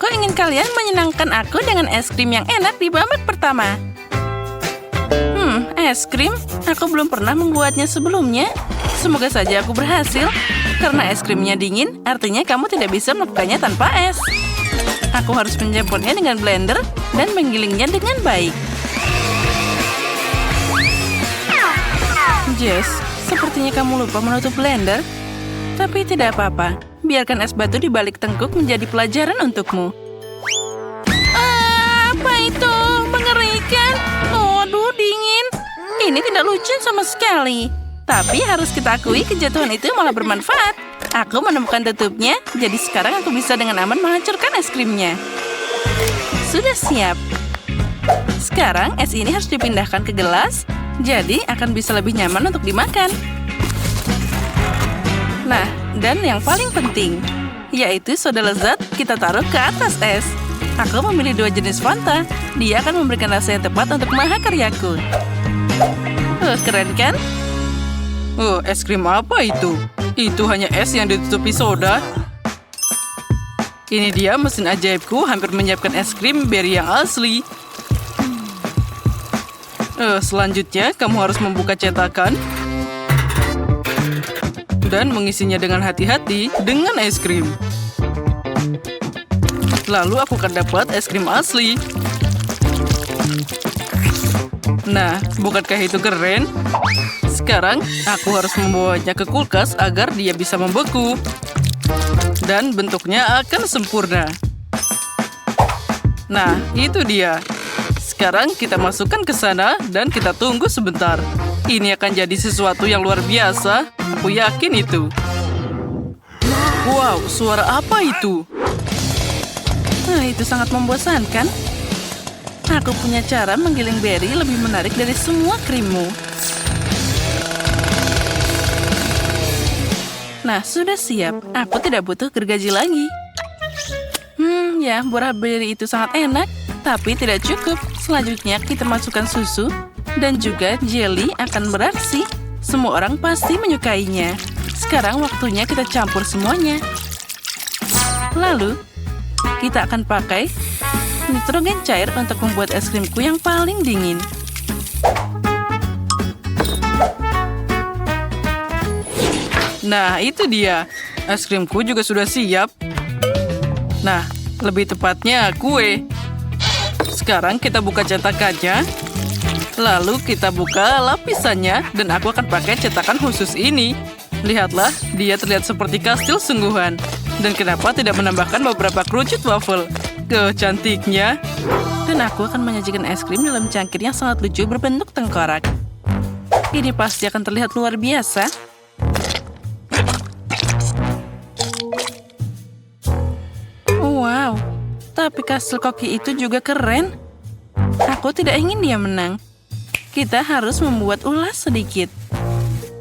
Aku ingin kalian menyenangkan aku dengan es krim yang enak di babak pertama. Es krim? Aku belum pernah membuatnya sebelumnya. Semoga saja aku berhasil. Karena es krimnya dingin, artinya kamu tidak bisa melakukannya tanpa es. Aku harus mencampurnya dengan blender dan menggilingnya dengan baik. Jess, sepertinya kamu lupa menutup blender. Tapi tidak apa-apa. Biarkan es batu di balik tengkuk menjadi pelajaran untukmu. Apa itu? Mengerikan. Aduh, dingin. Ini tidak lucu sama sekali. Tapi harus kita akui kejatuhan itu malah bermanfaat. Aku menemukan tutupnya, jadi sekarang aku bisa dengan aman menghancurkan es krimnya. Sudah siap. Sekarang es ini harus dipindahkan ke gelas, jadi akan bisa lebih nyaman untuk dimakan. Nah, dan yang paling penting, yaitu soda lezat kita taruh ke atas es. Aku memilih 2 jenis Fanta. Dia akan memberikan rasa yang tepat untuk mahakaryaku. Keren kan? Es krim apa itu? Itu hanya es yang ditutupi soda. Ini dia mesin ajaibku hampir menyiapkan es krim berry yang asli. Selanjutnya, kamu harus membuka cetakan dan mengisinya dengan hati-hati dengan es krim. Lalu aku akan dapat es krim asli. Nah, bukankah itu keren? Sekarang, aku harus membawanya ke kulkas agar dia bisa membeku. Dan bentuknya akan sempurna. Nah, itu dia. Sekarang kita masukkan ke sana dan kita tunggu sebentar. Ini akan jadi sesuatu yang luar biasa. Aku yakin itu. Wow, suara apa itu? Itu sangat membosankan. Aku punya cara menggiling berry lebih menarik dari semua krimmu. Nah, sudah siap. Aku tidak butuh gergaji lagi. Ya, buah berry itu sangat enak. Tapi tidak cukup. Selanjutnya kita masukkan susu. Dan juga jelly akan beraksi. Semua orang pasti menyukainya. Sekarang waktunya kita campur semuanya. Lalu, kita akan pakai nitrogen cair untuk membuat es krimku yang paling dingin. Nah, itu dia. Es krimku juga sudah siap. Nah, lebih tepatnya kue. Sekarang kita buka cetakannya. Lalu kita buka lapisannya dan aku akan pakai cetakan khusus ini. Lihatlah, dia terlihat seperti kastil sungguhan. Dan kenapa tidak menambahkan beberapa kerucut waffle? Cantiknya. Dan aku akan menyajikan es krim dalam cangkir yang sangat lucu berbentuk tengkorak. Ini pasti akan terlihat luar biasa. Wow, tapi kastil koki itu juga keren. Aku tidak ingin dia menang. Kita harus membuat ulas sedikit.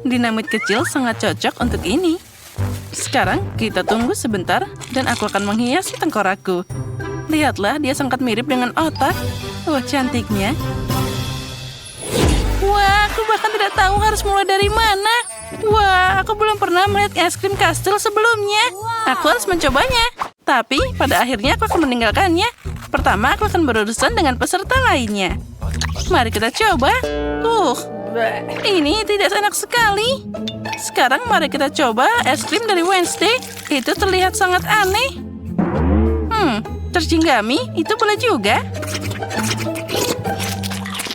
Dinamit kecil sangat cocok untuk ini. Sekarang kita tunggu sebentar dan aku akan menghiasi tengkorakku. Lihatlah, dia sangat mirip dengan otak. Wah, cantiknya. Wah, aku bahkan tidak tahu harus mulai dari mana. Wah, aku belum pernah melihat es krim kastil sebelumnya. Aku harus mencobanya. Tapi, pada akhirnya aku akan meninggalkannya. Pertama, aku akan berurusan dengan peserta lainnya. Mari kita coba. Ini tidak enak sekali. Sekarang mari kita coba es krim dari Wednesday. Itu terlihat sangat aneh. Tercinggami, itu boleh juga.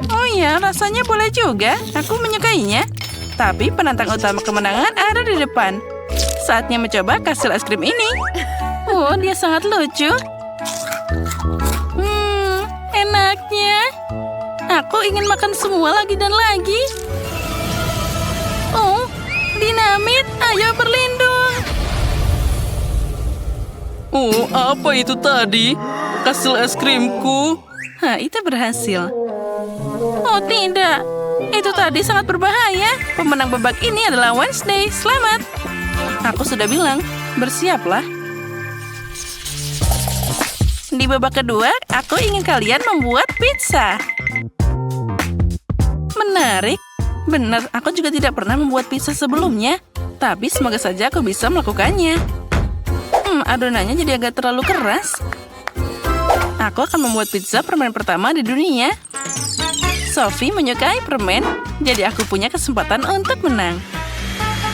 Oh ya, rasanya boleh juga. Aku menyukainya. Tapi penantang utama kemenangan ada di depan. Saatnya mencoba kastil es krim ini. Oh, dia sangat lucu. Enaknya. Aku ingin makan semua lagi dan lagi. Oh, dinamit, ayo berlindung. Oh, apa itu tadi? Kastil es krimku. Itu berhasil. Oh, tidak. Itu tadi sangat berbahaya. Pemenang babak ini adalah Wednesday. Selamat. Aku sudah bilang, bersiaplah. Di babak kedua, aku ingin kalian membuat pizza. Menarik. Benar, aku juga tidak pernah membuat pizza sebelumnya. Tapi semoga saja aku bisa melakukannya. Adonannya jadi agak terlalu keras. Aku akan membuat pizza permen pertama di dunia. Sophie menyukai permen, jadi aku punya kesempatan untuk menang.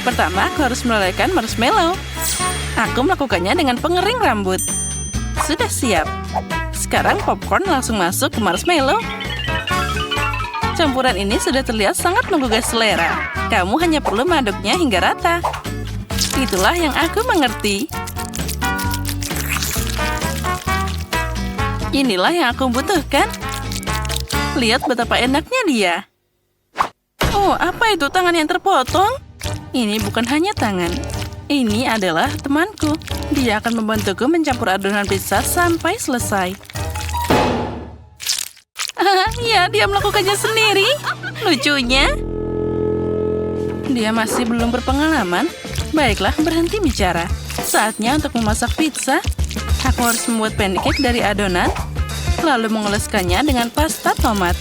Pertama, aku harus melelehkan marshmallow. Aku melakukannya dengan pengering rambut. Sudah siap. Sekarang popcorn langsung masuk ke marshmallow. Campuran ini sudah terlihat sangat menggugah selera. Kamu hanya perlu mengaduknya hingga rata. Itulah yang aku mengerti. Inilah yang aku butuhkan. Lihat betapa enaknya dia. Oh, apa itu tangan yang terpotong? Ini bukan hanya tangan. Ini adalah temanku. Dia akan membantuku mencampur adonan pizza sampai selesai. Ya, dia melakukannya sendiri. Lucunya. Dia masih belum berpengalaman. Baiklah, berhenti bicara. Saatnya untuk memasak pizza. Aku harus membuat pancake dari adonan, lalu mengoleskannya dengan pasta tomat.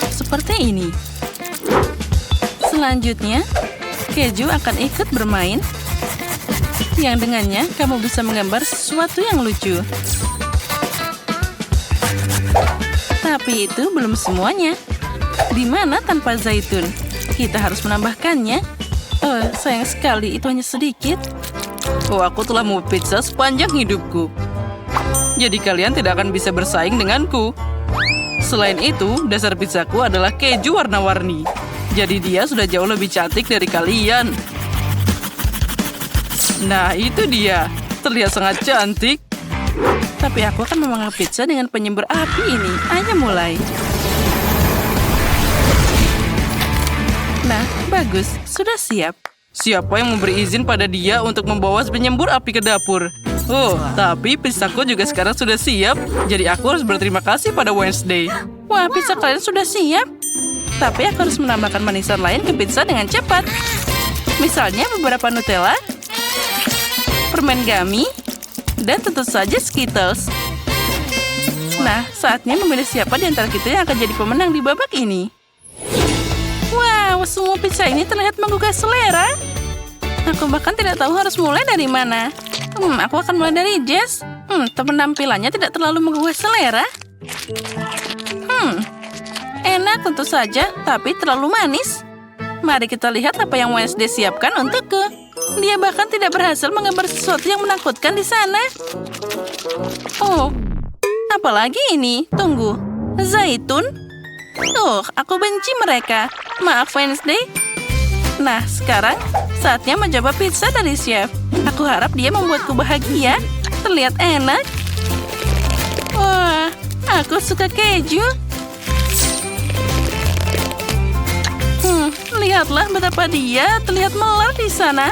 Seperti ini. Selanjutnya, keju akan ikut bermain. Yang dengannya, kamu bisa menggambar sesuatu yang lucu. Tapi itu belum semuanya. Di mana tanpa zaitun? Kita harus menambahkannya. Oh, sayang sekali, itu hanya sedikit. Oh, aku telah membuat pizza sepanjang hidupku. Jadi kalian tidak akan bisa bersaing denganku. Selain itu, dasar pizzaku adalah keju warna-warni. Jadi dia sudah jauh lebih cantik dari kalian. Nah, itu dia. Terlihat sangat cantik. Tapi aku akan memanggang pizza dengan penyembur api ini. Ayo mulai. Nah, bagus. Sudah siap. Siapa yang memberi izin pada dia untuk membawa penyembur api ke dapur? Oh, tapi pizzaku juga sekarang sudah siap. Jadi aku harus berterima kasih pada Wednesday. Wah, pizza kalian sudah siap. Tapi aku harus menambahkan manisan lain ke pizza dengan cepat. Misalnya beberapa Nutella, permen gummy, dan tentu saja Skittles. Nah, saatnya memilih siapa di antara kita yang akan jadi pemenang di babak ini. Wow, semua pizza ini terlihat menggugah selera. Aku bahkan tidak tahu harus mulai dari mana. Aku akan mulai dari Jess. Penampilannya tidak terlalu menggugah selera. Enak tentu saja, tapi terlalu manis. Mari kita lihat apa yang Wednesday siapkan untukku. Dia bahkan tidak berhasil menggambar sesuatu yang menakutkan di sana. Oh, apalagi ini? Tunggu, zaitun? Oh, aku benci mereka. Maaf, Wednesday. Nah, sekarang saatnya mencoba pizza dari chef. Aku harap dia membuatku bahagia. Terlihat enak. Wah, aku suka keju. Lihatlah betapa dia terlihat melar di sana.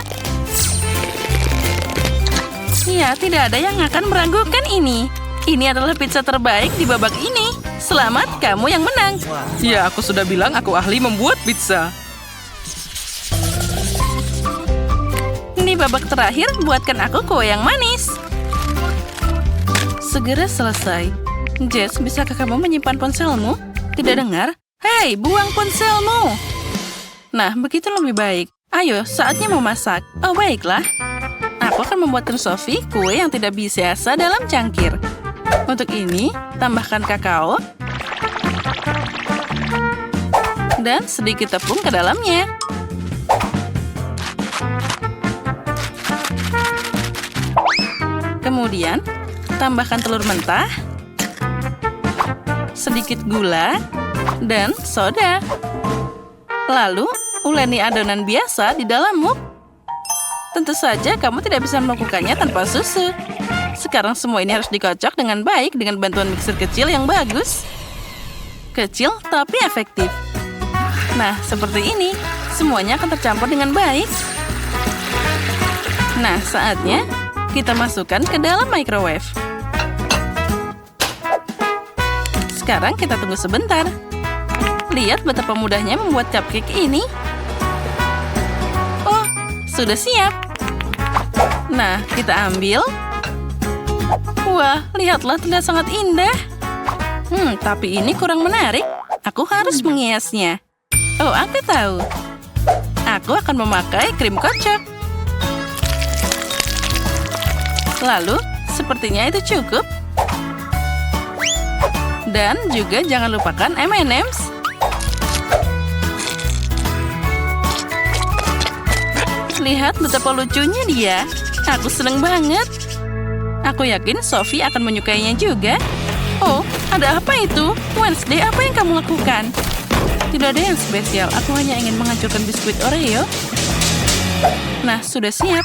Ya, tidak ada yang akan meragukan ini. Ini adalah pizza terbaik di babak ini. Selamat, kamu yang menang. Ya, aku sudah bilang aku ahli membuat pizza. Di babak terakhir, buatkan aku kue yang manis. Segera selesai. Jess, bisakah kamu menyimpan ponselmu? Tidak dengar? Hei, buang ponselmu! Nah, begitu lebih baik. Ayo, saatnya memasak. Oh, baiklah. Aku akan membuatkan Sophie kue yang tidak biasa dalam cangkir. Untuk ini, tambahkan kakao. Dan sedikit tepung ke dalamnya. Kemudian, tambahkan telur mentah, sedikit gula, dan soda. Lalu, uleni adonan biasa di dalam muk. Tentu saja kamu tidak bisa melakukannya tanpa susu. Sekarang semua ini harus dikocok dengan baik dengan bantuan mixer kecil yang bagus. Kecil tapi efektif. Nah, seperti ini. Semuanya akan tercampur dengan baik. Nah, saatnya kita masukkan ke dalam microwave. Sekarang kita tunggu sebentar. Lihat betapa mudahnya membuat cupcake ini. Oh, sudah siap. Nah, kita ambil. Wah, lihatlah terlihat sangat indah. Tapi ini kurang menarik. Aku harus menghiasnya. Oh, aku tahu. Aku akan memakai krim kocok. Lalu, sepertinya itu cukup. Dan juga jangan lupakan M&M's. Lihat betapa lucunya dia. Aku seneng banget. Aku yakin Sophie akan menyukainya juga. Oh, ada apa itu? Wednesday, apa yang kamu lakukan? Tidak ada yang spesial. Aku hanya ingin menghancurkan biskuit Oreo. Nah, sudah siap.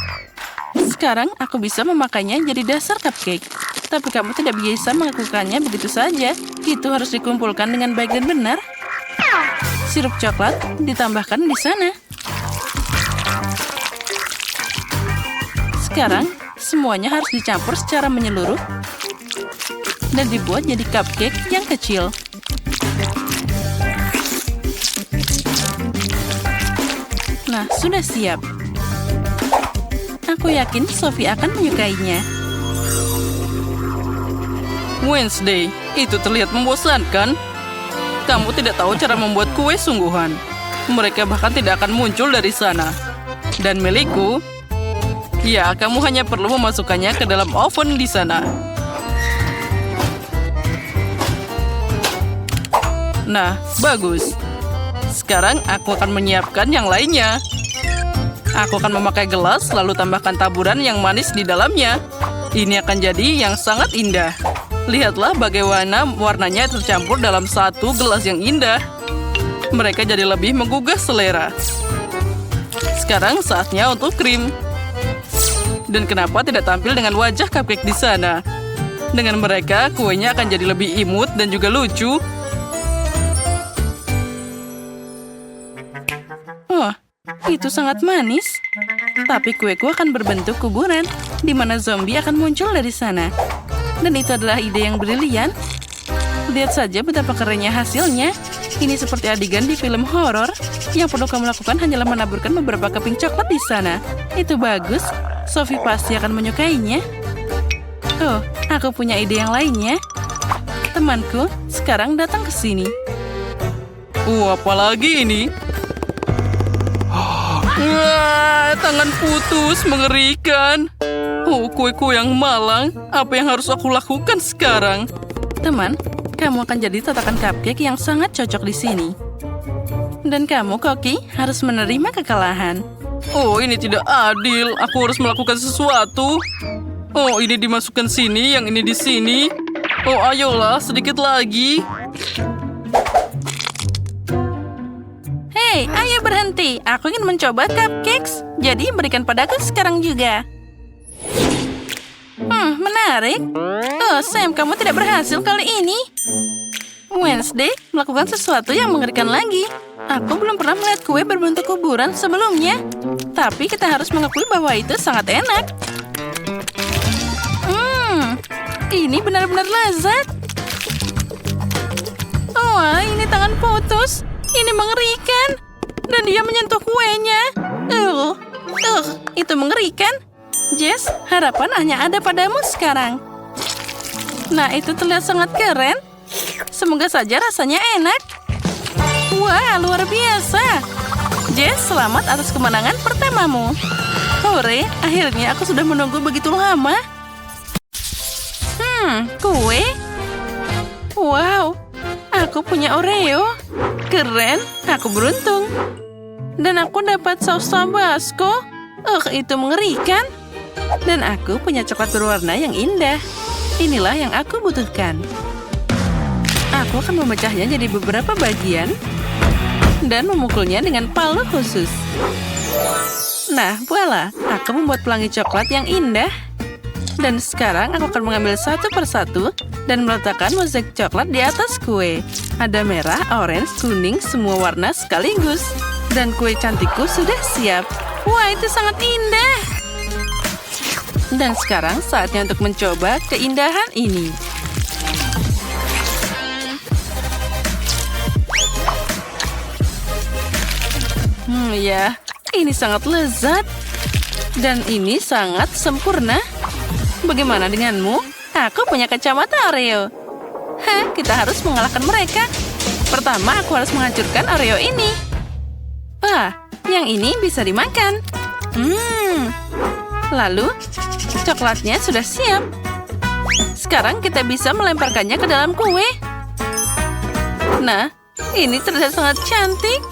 Sekarang aku bisa memakainya jadi dasar cupcake. Tapi kamu tidak bisa melakukannya begitu saja. Itu harus dikumpulkan dengan baik dan benar. Sirup coklat ditambahkan di sana. Sekarang, semuanya harus dicampur secara menyeluruh dan dibuat jadi cupcake yang kecil. Nah, sudah siap. Aku yakin Sophie akan menyukainya. Wednesday, itu terlihat membosankan. Kamu tidak tahu cara membuat kue sungguhan. Mereka bahkan tidak akan muncul dari sana. Dan milikku, ya, kamu hanya perlu memasukkannya ke dalam oven di sana. Nah, bagus. Sekarang aku akan menyiapkan yang lainnya. Aku akan memakai gelas, lalu tambahkan taburan yang manis di dalamnya. Ini akan jadi yang sangat indah. Lihatlah bagaimana warnanya tercampur dalam satu gelas yang indah. Mereka jadi lebih menggugah selera. Sekarang saatnya untuk krim. Dan kenapa tidak tampil dengan wajah cupcake di sana? Dengan mereka, kuenya akan jadi lebih imut dan juga lucu. Oh, itu sangat manis. Tapi kueku akan berbentuk kuburan, di mana zombie akan muncul dari sana. Dan itu adalah ide yang brilian. Lihat saja betapa kerennya hasilnya. Ini seperti adegan di film horor. Yang perlu kamu lakukan hanyalah menaburkan beberapa keping coklat di sana. Itu bagus. Sophie pasti akan menyukainya. Oh, aku punya ide yang lainnya. Temanku, sekarang datang ke sini. Apalagi ini? Wah, tangan putus, mengerikan. Kue-kue yang malang. Apa yang harus aku lakukan sekarang? Teman, kamu akan jadi tatakan cupcake yang sangat cocok di sini. Dan kamu, Koki, harus menerima kekalahan. Oh, ini tidak adil. Aku harus melakukan sesuatu. Oh, ini dimasukkan sini, yang ini di sini. Oh, ayolah, sedikit lagi. Hei, ayo berhenti. Aku ingin mencoba cupcakes. Jadi berikan padaku sekarang juga. Menarik. Oh, Sam, kamu tidak berhasil kali ini. Wednesday melakukan sesuatu yang mengerikan lagi. Aku belum pernah melihat kue berbentuk kuburan sebelumnya. Tapi kita harus mengakui bahwa itu sangat enak. Ini benar-benar lezat. Oh, ini tangan putus. Ini mengerikan. Dan dia menyentuh kuenya. Itu mengerikan. Jess, harapan hanya ada padamu sekarang. Nah, itu terlihat sangat keren. Semoga saja rasanya enak. Wah, luar biasa. Jess, selamat atas kemenangan pertamamu. Hore, akhirnya aku sudah menunggu begitu lama. Kue. Wow, aku punya Oreo. Keren, aku beruntung. Dan aku dapat saus Tabasco. Itu mengerikan. Dan aku punya coklat berwarna yang indah. Inilah yang aku butuhkan. Aku akan memecahnya jadi beberapa bagian dan memukulnya dengan palu khusus. Nah, voila, aku membuat pelangi coklat yang indah. Dan sekarang aku akan mengambil satu persatu dan meletakkan mozaik coklat di atas kue. Ada merah, orange, kuning, semua warna sekaligus. Dan kue cantikku sudah siap. Wah, itu sangat indah. Dan sekarang saatnya untuk mencoba keindahan ini. Ya, ini sangat lezat. Dan ini sangat sempurna. Bagaimana denganmu? Aku punya kacamata Oreo. Kita harus mengalahkan mereka. Pertama, aku harus menghancurkan Oreo ini. Wah, yang ini bisa dimakan. Lalu, coklatnya sudah siap. Sekarang kita bisa melemparkannya ke dalam kue. Nah, ini terlihat sangat cantik.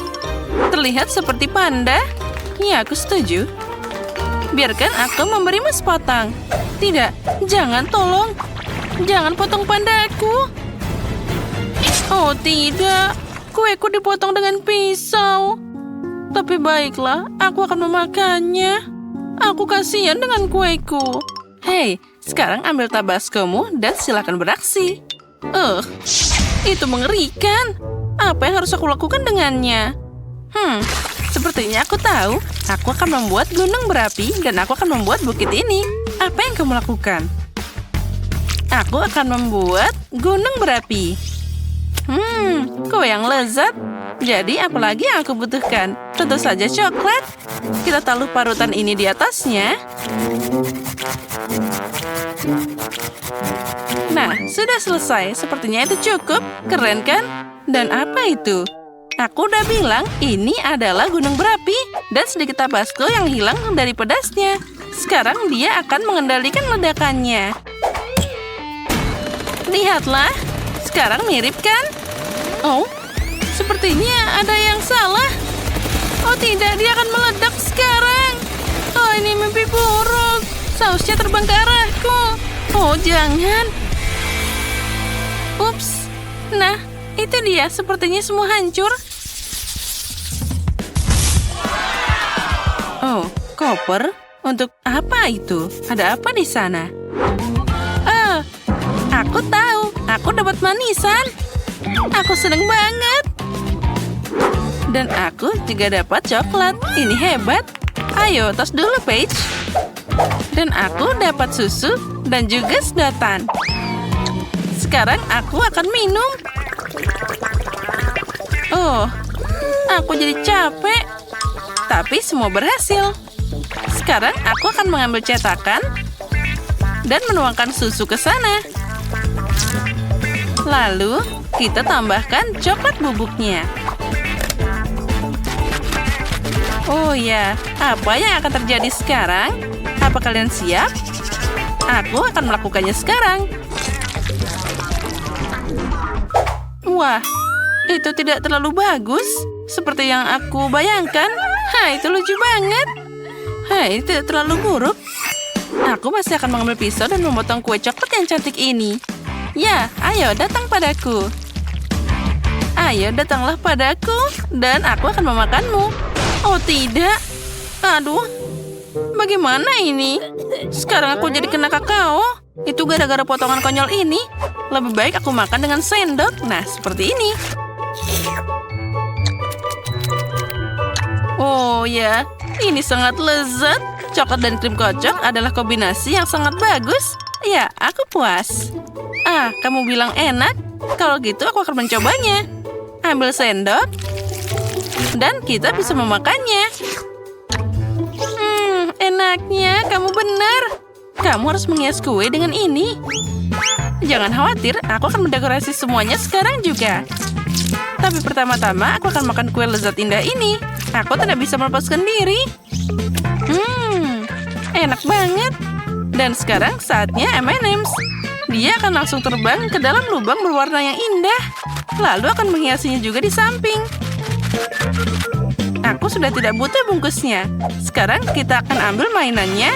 Terlihat seperti panda. Ya, aku setuju. Biarkan aku memberimu sepotong. Tidak, jangan, tolong. Jangan potong pandaku. Oh, tidak. Kueku dipotong dengan pisau. Tapi baiklah, aku akan memakannya. Aku kasihan dengan kueku. Hei, sekarang ambil tabascomu dan silakan beraksi. Itu mengerikan. Apa yang harus aku lakukan dengannya? Sepertinya aku tahu. Aku akan membuat gunung berapi dan aku akan membuat bukit ini. Apa yang kamu lakukan? Aku akan membuat gunung berapi. Kue yang lezat. Jadi apalagi yang aku butuhkan? Tentu saja coklat. Kita taruh parutan ini di atasnya. Nah, sudah selesai. Sepertinya itu cukup. Keren kan? Dan apa itu? Aku udah bilang ini adalah gunung berapi. Dan sedikit tabasco yang hilang dari pedasnya. Sekarang dia akan mengendalikan ledakannya. Lihatlah. Sekarang mirip kan? Oh, sepertinya ada yang salah. Oh tidak, dia akan meledak sekarang. Oh, ini mimpi buruk. Sausnya terbang ke arahku. Oh, jangan. Ups. Nah, itu dia. Sepertinya semua hancur. Oh, koper? Untuk apa itu? Ada apa di sana? Aku tahu. Aku dapat manisan. Aku seneng banget. Dan aku juga dapat coklat. Ini hebat. Ayo, tos dulu, Paige. Dan aku dapat susu dan juga sedotan. Sekarang aku akan minum. Oh, aku jadi capek. Tapi semua berhasil. Sekarang aku akan mengambil cetakan dan menuangkan susu ke sana. Lalu, kita tambahkan coklat bubuknya. Oh ya, apa yang akan terjadi sekarang? Apa kalian siap? Aku akan melakukannya sekarang. Wah, itu tidak terlalu bagus. Seperti yang aku bayangkan. Itu lucu banget. Tidak terlalu buruk. Aku masih akan mengambil pisau dan memotong kue coklat yang cantik ini. Ya, ayo datang padaku. Ayo datanglah padaku dan aku akan memakanmu. Oh tidak. Aduh. Bagaimana ini? Sekarang aku jadi kena kakao. Itu gara-gara potongan konyol ini. Lebih baik aku makan dengan sendok. Nah, seperti ini. Oh ya, ini sangat lezat. Coklat dan krim kocok adalah kombinasi yang sangat bagus. Ya, aku puas. Kamu bilang enak? Kalau gitu aku akan mencobanya. Ambil sendok. Dan kita bisa memakannya. Enaknya, kamu benar. Kamu harus menghias kue dengan ini. Jangan khawatir, aku akan mendekorasi semuanya sekarang juga. Tapi pertama-tama aku akan makan kue lezat indah ini. Aku tidak bisa melepaskan diri. Enak banget. Dan sekarang saatnya M&M's. Dia akan langsung terbang ke dalam lubang berwarna yang indah. Lalu akan menghiasinya juga di samping. Aku sudah tidak butuh bungkusnya. Sekarang kita akan ambil mainannya.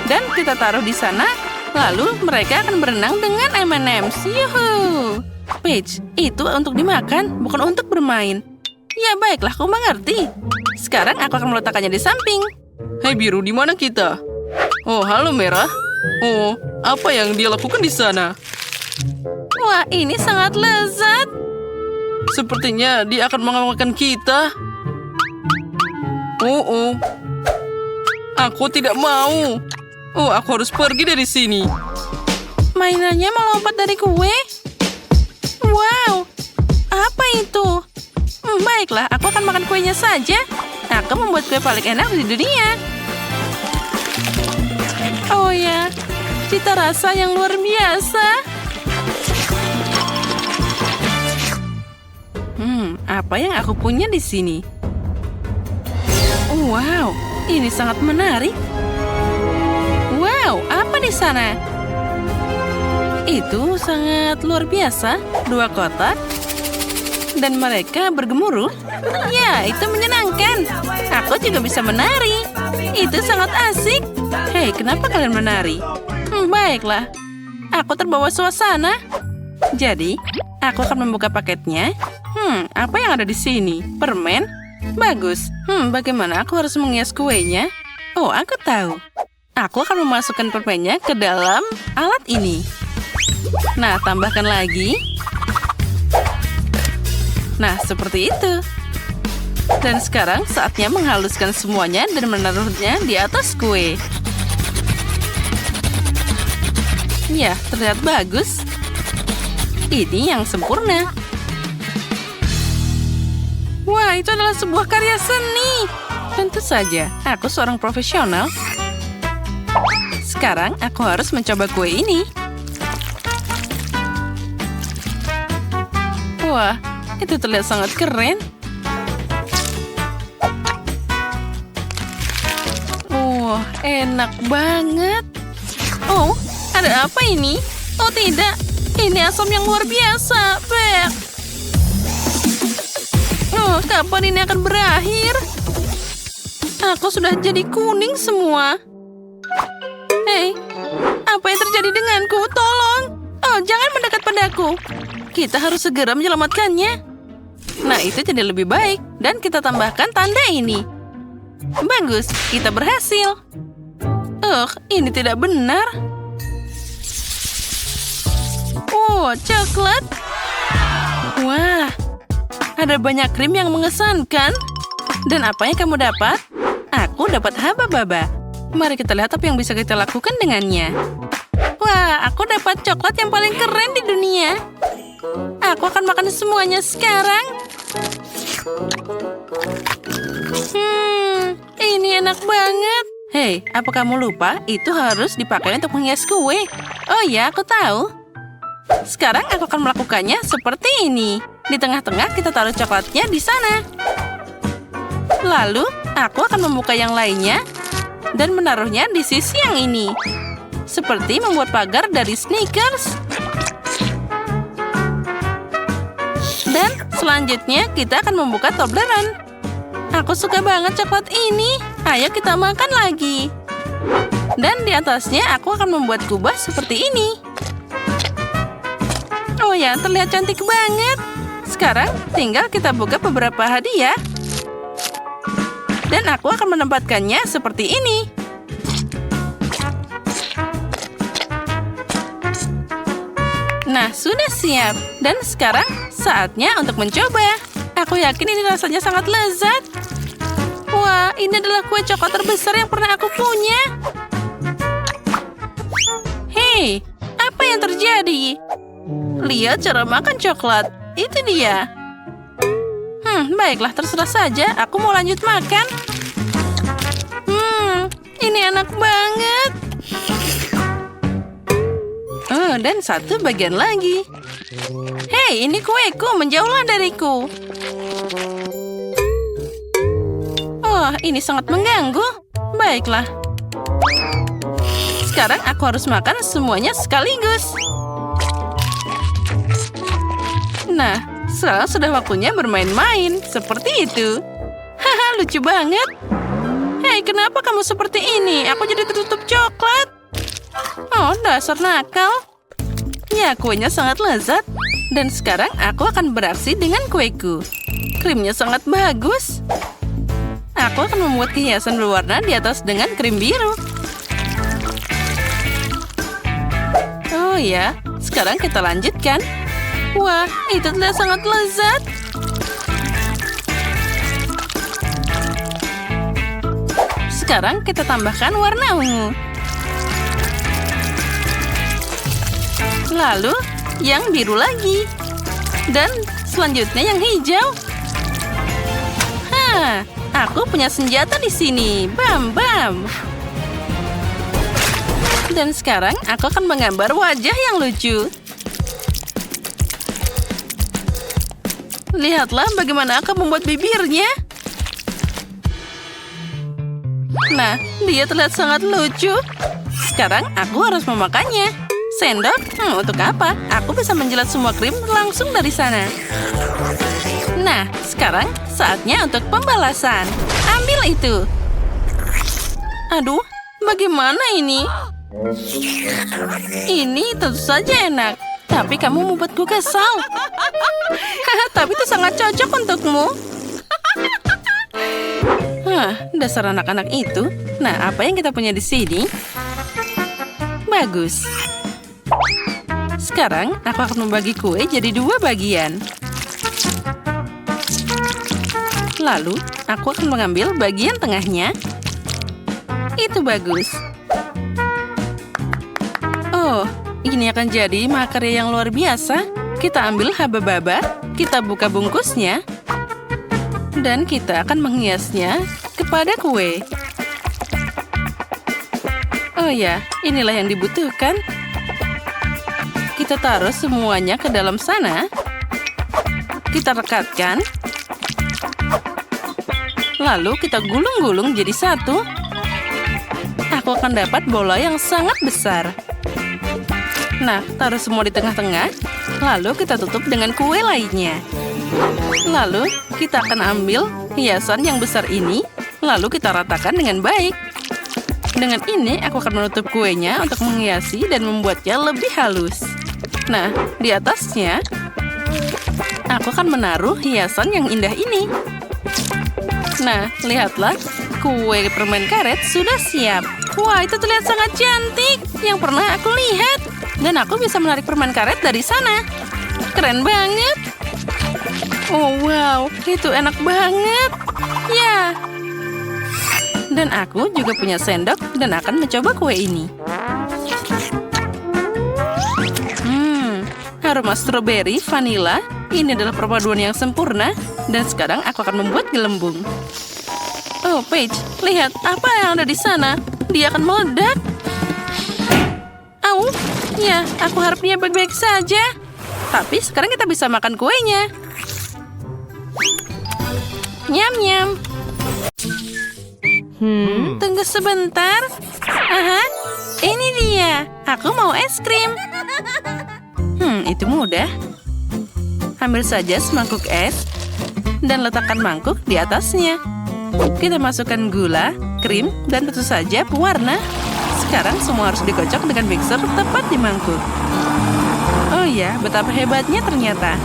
Dan kita taruh di sana. Lalu mereka akan berenang dengan M&M's. Yuhuu. Paige, itu untuk dimakan, bukan untuk bermain. Ya baiklah, aku mengerti. Sekarang aku akan meletakkannya di samping. Hai biru, di mana kita? Oh, halo merah. Oh, apa yang dia lakukan di sana? Wah, ini sangat lezat. Sepertinya dia akan mengamalkan kita. Oh. Aku tidak mau. Oh, aku harus pergi dari sini. Mainannya melompat dari kue. Wow, apa itu? Baiklah, aku akan makan kuenya saja. Aku membuat kue paling enak di dunia. Oh ya, cita rasa yang luar biasa. Apa yang aku punya di sini? Wow, ini sangat menarik. Wow, apa di sana? Itu sangat luar biasa. 2 kotak. dan mereka bergemuruh. Ya, itu menyenangkan. Aku juga bisa menari. Itu sangat asik. Hei, kenapa kalian menari? Baiklah. Aku terbawa suasana. Jadi, aku akan membuka paketnya. Apa yang ada di sini? Permen? Bagus. Bagaimana aku harus menghias kuenya? Oh, aku tahu. Aku akan memasukkan permennya ke dalam alat ini. Nah, tambahkan lagi. Nah, seperti itu. Dan sekarang saatnya menghaluskan semuanya dan menaruhnya di atas kue. Ya, terlihat bagus. Ini yang sempurna. Wah, itu adalah sebuah karya seni. Tentu saja, aku seorang profesional. Sekarang aku harus mencoba kue ini. Wah, itu terlihat sangat keren. Wah, enak banget. Oh, ada apa ini? Oh tidak, ini asam yang luar biasa. Bek. Oh, kapan ini akan berakhir? Aku sudah jadi kuning semua. Hei, apa yang terjadi denganku? Tolong! Oh, jangan mendekat padaku. Kita harus segera menyelamatkannya. Nah, itu jadi lebih baik. Dan kita tambahkan tanda ini. Bagus, kita berhasil. Ini tidak benar. Oh, coklat. Wah, ada banyak krim yang mengesankan. Dan apa yang kamu dapat? Aku dapat haba-baba. Mari kita lihat apa yang bisa kita lakukan dengannya. Wah, aku dapat coklat yang paling keren di dunia. Aku akan makan semuanya sekarang. Ini enak banget. Hei, apa kamu lupa? Itu harus dipakai untuk menghias kue. Oh ya, aku tahu. Sekarang aku akan melakukannya seperti ini. Di tengah-tengah kita taruh coklatnya di sana. Lalu, aku akan membuka yang lainnya dan menaruhnya di sisi yang ini. Seperti membuat pagar dari Snickers. Dan selanjutnya kita akan membuka Toblerone. Aku suka banget coklat ini. Ayo kita makan lagi. Dan di atasnya aku akan membuat kubah seperti ini. Oh ya, terlihat cantik banget. Sekarang tinggal kita buka beberapa hadiah. Dan aku akan menempatkannya seperti ini. Nah, sudah siap. Dan sekarang saatnya untuk mencoba. Aku yakin ini rasanya sangat lezat. Wah, ini adalah kue coklat terbesar yang pernah aku punya. Hei, apa yang terjadi? Lihat cara makan coklat. Itu dia. Baiklah, terserah saja. Aku mau lanjut makan. Ini enak banget. Dan satu bagian lagi. Hei, ini kueku. Menjauhlah dariku. Oh, ini sangat mengganggu. Baiklah. Sekarang aku harus makan semuanya sekaligus. Nah, sekarang sudah waktunya bermain-main. Seperti itu. Haha, lucu banget. Hei, kenapa kamu seperti ini? Aku jadi tertutup coklat. Oh, dasar nakal. Ya, kuenya sangat lezat. Dan sekarang aku akan beraksi dengan kueku. Krimnya sangat bagus. Aku akan membuat hiasan berwarna di atas dengan krim biru. Oh ya, sekarang kita lanjutkan. Wah, itu terlihat sangat lezat. Sekarang kita tambahkan warna ungu. Lalu, yang biru lagi. Dan selanjutnya yang hijau. Aku punya senjata di sini. Bam, bam. Dan sekarang aku akan menggambar wajah yang lucu. Lihatlah bagaimana aku membuat bibirnya. Nah, dia terlihat sangat lucu. Sekarang aku harus memakannya. Sendok? Untuk apa? Aku bisa menjilat semua krim langsung dari sana. Nah, sekarang saatnya untuk pembalasan. Ambil itu. Aduh, bagaimana ini? Ini tentu saja enak. Tapi kamu membuatku kesal. Tapi itu sangat cocok untukmu. Dasar anak-anak itu. Nah, apa yang kita punya di sini? Bagus. Sekarang, aku akan membagi kue jadi 2 bagian. Lalu, aku akan mengambil bagian tengahnya. Itu bagus. Oh, ini akan jadi makarya yang luar biasa. Kita ambil haba-baba, kita buka bungkusnya, dan kita akan menghiasnya kepada kue. Oh ya, inilah yang dibutuhkan. Kita taruh semuanya ke dalam sana. Kita rekatkan. Lalu kita gulung-gulung jadi satu. Aku akan dapat bola yang sangat besar. Nah, taruh semua di tengah-tengah. Lalu kita tutup dengan kue lainnya. Lalu kita akan ambil hiasan yang besar ini. Lalu kita ratakan dengan baik. Dengan ini, aku akan menutup kuenya untuk menghiasi dan membuatnya lebih halus. Nah, di atasnya, aku akan menaruh hiasan yang indah ini. Nah, lihatlah, kue permen karet sudah siap. Wah, itu terlihat sangat cantik yang pernah aku lihat. Dan aku bisa menarik permen karet dari sana. Keren banget. Oh, wow, itu enak banget. Ya. Dan aku juga punya sendok dan akan mencoba kue ini. Aroma stroberi, vanila. Ini adalah perpaduan yang sempurna. Dan sekarang aku akan membuat gelembung. Oh, Paige, lihat apa yang ada di sana. Dia akan meledak. Au, ya, aku harap dia baik-baik saja. Tapi sekarang kita bisa makan kuenya. Nyam-nyam. Tunggu sebentar. Aha, ini dia. Aku mau es krim. Itu mudah. Ambil saja semangkuk es dan letakkan mangkuk di atasnya. Kita masukkan gula, krim, dan tentu saja pewarna. Sekarang semua harus dikocok dengan mixer tepat di mangkuk. Oh ya, betapa hebatnya ternyata.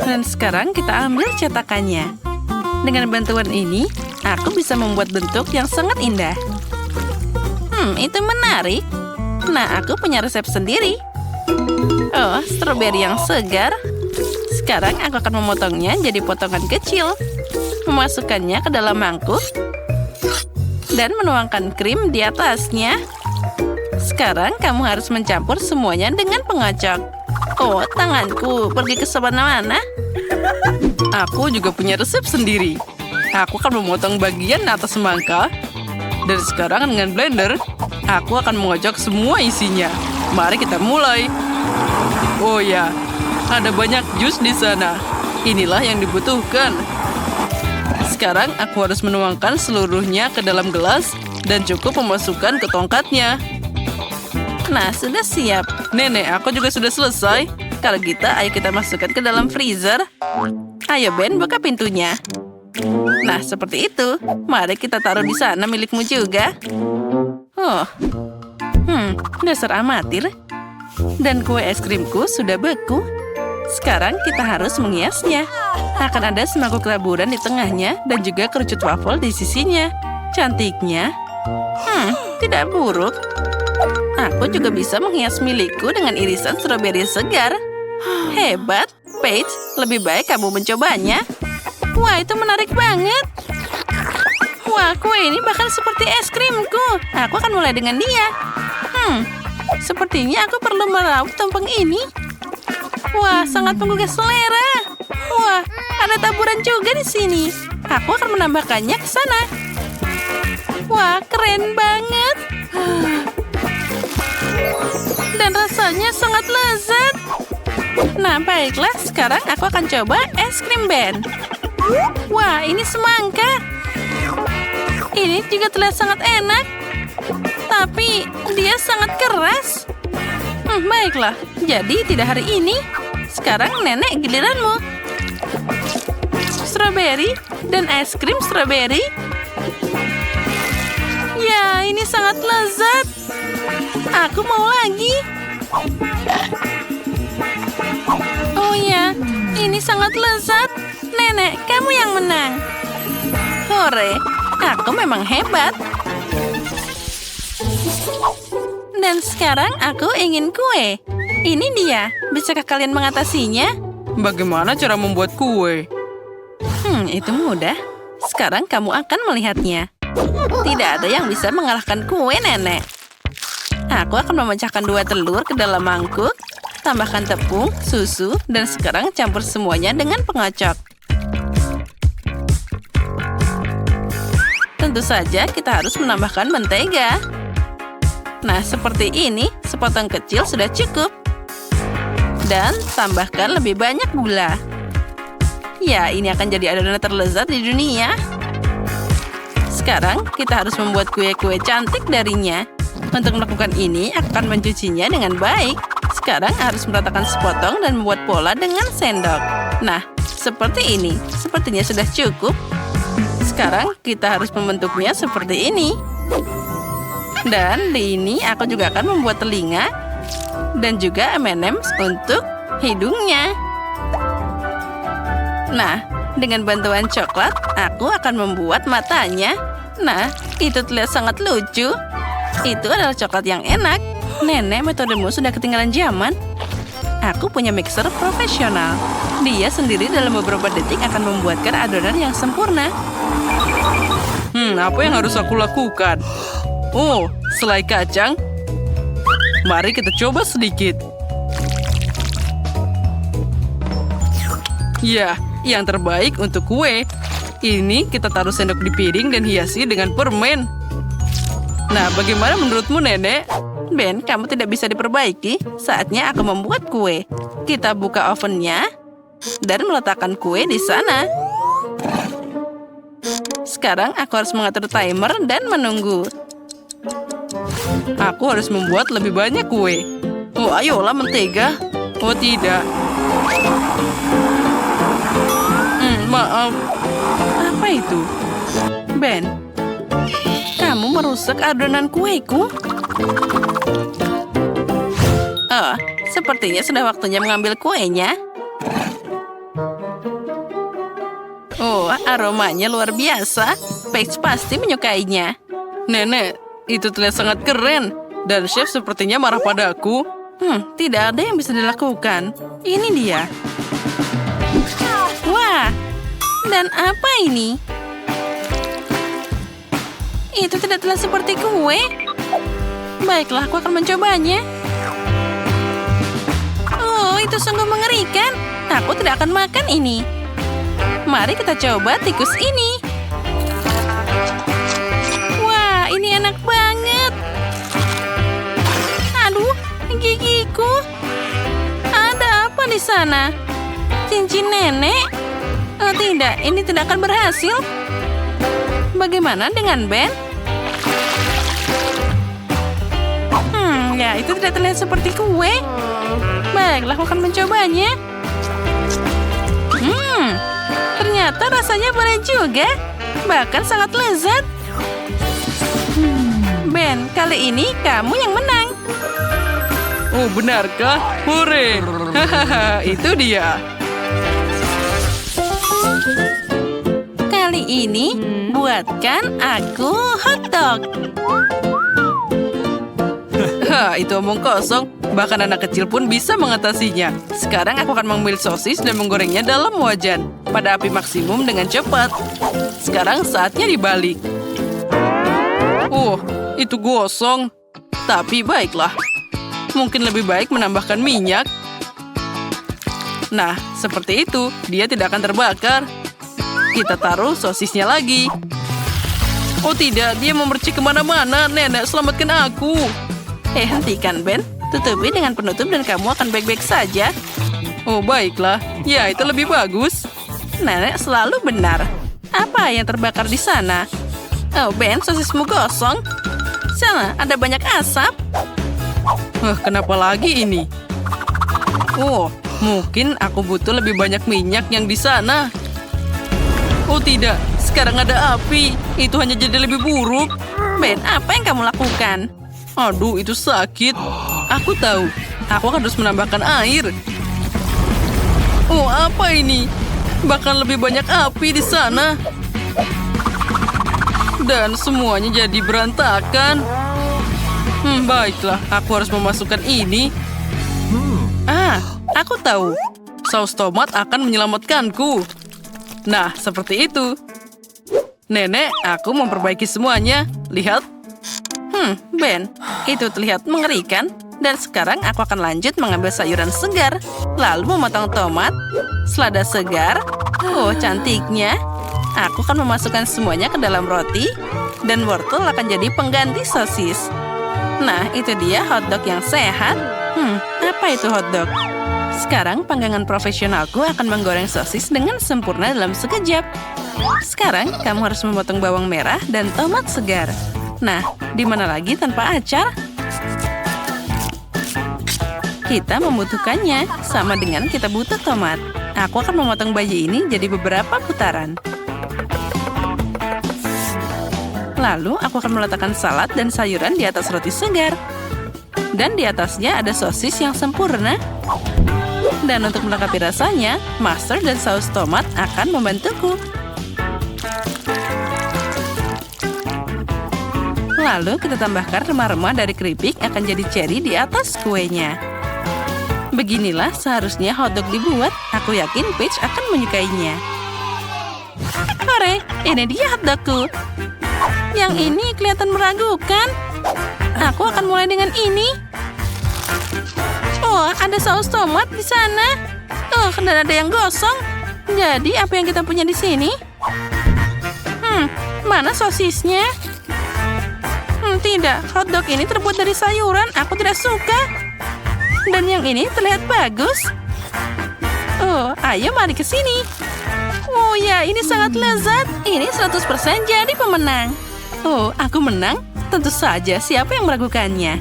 Dan sekarang kita ambil cetakannya. Dengan bantuan ini, aku bisa membuat bentuk yang sangat indah. Itu menarik. Nah, aku punya resep sendiri. Oh, stroberi yang segar. Sekarang aku akan memotongnya jadi potongan kecil. Memasukkannya ke dalam mangkuk. Dan menuangkan krim di atasnya. Sekarang kamu harus mencampur semuanya dengan pengocok. Oh, tanganku pergi ke mana-mana. Aku juga punya resep sendiri. Aku akan memotong bagian atas semangka. Dan sekarang dengan blender, aku akan mengocok semua isinya. Mari kita mulai. Oh ya, ada banyak jus di sana. Inilah yang dibutuhkan. Sekarang aku harus menuangkan seluruhnya ke dalam gelas dan cukup memasukkan ke tongkatnya. Nah, sudah siap. Nenek, aku juga sudah selesai. Kalau gitu, ayo kita masukkan ke dalam freezer. Ayo, Ben, buka pintunya. Nah, seperti itu. Mari kita taruh di sana milikmu juga. Oh, dasar amatir. Dan kue es krimku sudah beku. Sekarang kita harus menghiasnya. Akan ada semangkuk taburan di tengahnya dan juga kerucut waffle di sisinya. Cantiknya. Tidak buruk. Aku juga bisa menghias milikku dengan irisan stroberi segar. Hebat, Paige. Lebih baik kamu mencobanya. Wah, itu menarik banget. Wah, kue ini bahkan seperti es krimku. Aku akan mulai dengan dia. Sepertinya aku perlu meraup tumpeng ini. Wah, sangat menggugah selera. Wah, ada taburan juga di sini. Aku akan menambahkannya ke sana. Wah, keren banget. Dan rasanya sangat lezat. Nah, baiklah. Sekarang aku akan coba es krim Ben. Wah, ini semangka. Ini juga terlihat sangat enak. Tapi dia sangat keras. Baiklah. Jadi tidak hari ini. Sekarang nenek giliranmu. Strawberry dan es krim strawberry. Ya, ini sangat lezat. Aku mau lagi. Oh ya, ini sangat lezat. Nenek, kamu yang menang. Hore, aku memang hebat. Dan sekarang aku ingin kue. Ini dia. Bisakah kalian mengatasinya? Bagaimana cara membuat kue? Itu mudah. Sekarang kamu akan melihatnya. Tidak ada yang bisa mengalahkan kue, nenek. Aku akan memecahkan 2 telur ke dalam mangkuk, tambahkan tepung, susu, dan sekarang campur semuanya dengan pengocok. Tentu saja kita harus menambahkan mentega. Nah, seperti ini, sepotong kecil sudah cukup. Dan tambahkan lebih banyak gula. Ya, ini akan jadi adonan terlezat di dunia. Sekarang, kita harus membuat kue-kue cantik darinya. Untuk melakukan ini, akan mencucinya dengan baik. Sekarang harus meratakan sepotong dan membuat pola dengan sendok. Nah, seperti ini. Sepertinya sudah cukup. Sekarang, kita harus membentuknya seperti ini. Dan di ini aku juga akan membuat telinga dan juga M&M's untuk hidungnya. Nah, dengan bantuan coklat, aku akan membuat matanya. Nah, itu terlihat sangat lucu. Itu adalah coklat yang enak. Nenek, metodemu sudah ketinggalan zaman. Aku punya mixer profesional. Dia sendiri dalam beberapa detik akan membuatkan adonan yang sempurna. Apa yang harus aku lakukan? Oh, selai kacang. Mari kita coba sedikit. Ya, yang terbaik untuk kue. Ini kita taruh sendok di piring dan hiasi dengan permen. Nah, bagaimana menurutmu, Nenek? Ben, kamu tidak bisa diperbaiki. Saatnya aku membuat kue. Kita buka ovennya dan meletakkan kue di sana. Sekarang aku harus mengatur timer dan menunggu. Aku harus membuat lebih banyak kue. Oh, ayolah mentega. Oh, tidak. Maaf. Apa itu? Ben, kamu merusak adonan kueku. Oh, sepertinya sudah waktunya mengambil kuenya. Oh, aromanya luar biasa. Paige pasti menyukainya. Nenek, itu terlihat sangat keren. Dan chef sepertinya marah padaku. Tidak ada yang bisa dilakukan. Ini dia. Wah, dan apa ini? Itu tidak terlihat seperti kue. Baiklah, aku akan mencobanya. Oh, itu sungguh mengerikan. Aku tidak akan makan ini. Mari kita coba tikus ini. Wah, ini enak banget. Aduh, gigiku. Ada apa di sana? Cincin nenek? Oh tidak, ini tidak akan berhasil. Bagaimana dengan Ben? Ya, itu tidak terlihat seperti kue. Baiklah, aku akan mencobanya. Ternyata rasanya boleh juga. Bahkan sangat lezat. Ben, kali ini kamu yang menang. Oh, benarkah? Hore! Hahaha, itu dia. Kali ini, buatkan aku hotdog. Itu omong kosong. Bahkan anak kecil pun bisa mengatasinya. Sekarang aku akan mengambil sosis dan menggorengnya dalam wajan. Pada api maksimum dengan cepat. Sekarang saatnya dibalik. Oh, itu gosong. Tapi baiklah. Mungkin lebih baik menambahkan minyak. Nah, seperti itu. Dia tidak akan terbakar. Kita taruh sosisnya lagi. Oh tidak, dia memercik kemana-mana. Nenek, selamatkan aku. Hentikan, Ben. Tutupi dengan penutup dan kamu akan baik-baik saja. Oh, baiklah. Ya, itu lebih bagus. Nenek selalu benar. Apa yang terbakar di sana? Oh, Ben, sosismu gosong. Sana, ada banyak asap. Kenapa lagi ini? Oh, Mungkin aku butuh lebih banyak minyak yang di sana. Oh tidak, sekarang ada api. Itu hanya jadi lebih buruk. Ben, apa yang kamu lakukan? Aduh, itu sakit. Aku tahu. Aku akan harus menambahkan air. Oh, apa ini? Bahkan lebih banyak api di sana. Dan semuanya jadi berantakan. Baiklah, aku harus memasukkan ini. Aku tahu. Saus tomat akan menyelamatkanku. Nah, seperti itu. Nenek, aku memperbaiki semuanya. Lihat. Ben, itu terlihat mengerikan. Dan sekarang aku akan lanjut mengambil sayuran segar. Lalu memotong tomat, selada segar. Oh, cantiknya. Aku akan memasukkan semuanya ke dalam roti. Dan wortel akan jadi pengganti sosis. Nah, itu dia hotdog yang sehat. Apa itu hotdog? Sekarang panggangan profesionalku akan menggoreng sosis dengan sempurna dalam sekejap. Sekarang kamu harus memotong bawang merah dan tomat segar. Nah, di mana lagi tanpa acar? Kita membutuhkannya, sama dengan kita butuh tomat. Aku akan memotong baju ini jadi beberapa putaran. Lalu aku akan meletakkan salad dan sayuran di atas roti segar. Dan di atasnya ada sosis yang sempurna. Dan untuk melengkapi rasanya, mustard dan saus tomat akan membantuku. Lalu kita tambahkan remah-remah dari keripik akan jadi cherry di atas kuenya. Beginilah seharusnya hotdog dibuat. Aku yakin Paige akan menyukainya. Hore, ini dia hotdogku. Yang ini kelihatan meragukan. Aku akan mulai dengan ini. Oh, ada saus tomat di sana. Oh, dan ada yang gosong. Jadi, apa yang kita punya di sini? Mana sosisnya? Tidak, hotdog ini terbuat dari sayuran. Aku tidak suka. Dan yang ini terlihat bagus. Oh, ayo mari ke sini. Oh ya, ini sangat lezat. Ini 100% jadi pemenang. Oh, aku menang? Tentu saja, siapa yang meragukannya?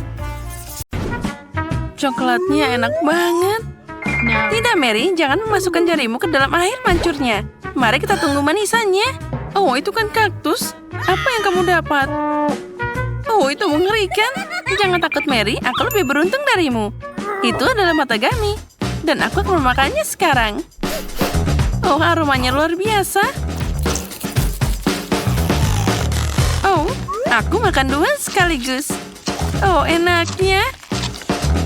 Coklatnya enak banget. Tidak, Mary, jangan memasukkan jarimu ke dalam air mancurnya. Mari kita tunggu manisannya. Oh, itu kan kaktus. Apa yang kamu dapat? Oh, itu mengerikan. Jangan takut, Mary. Aku lebih beruntung darimu. Itu adalah matagami. Dan aku akan memakannya sekarang. Oh, aromanya luar biasa. Oh, aku makan dua sekaligus. Oh, enaknya.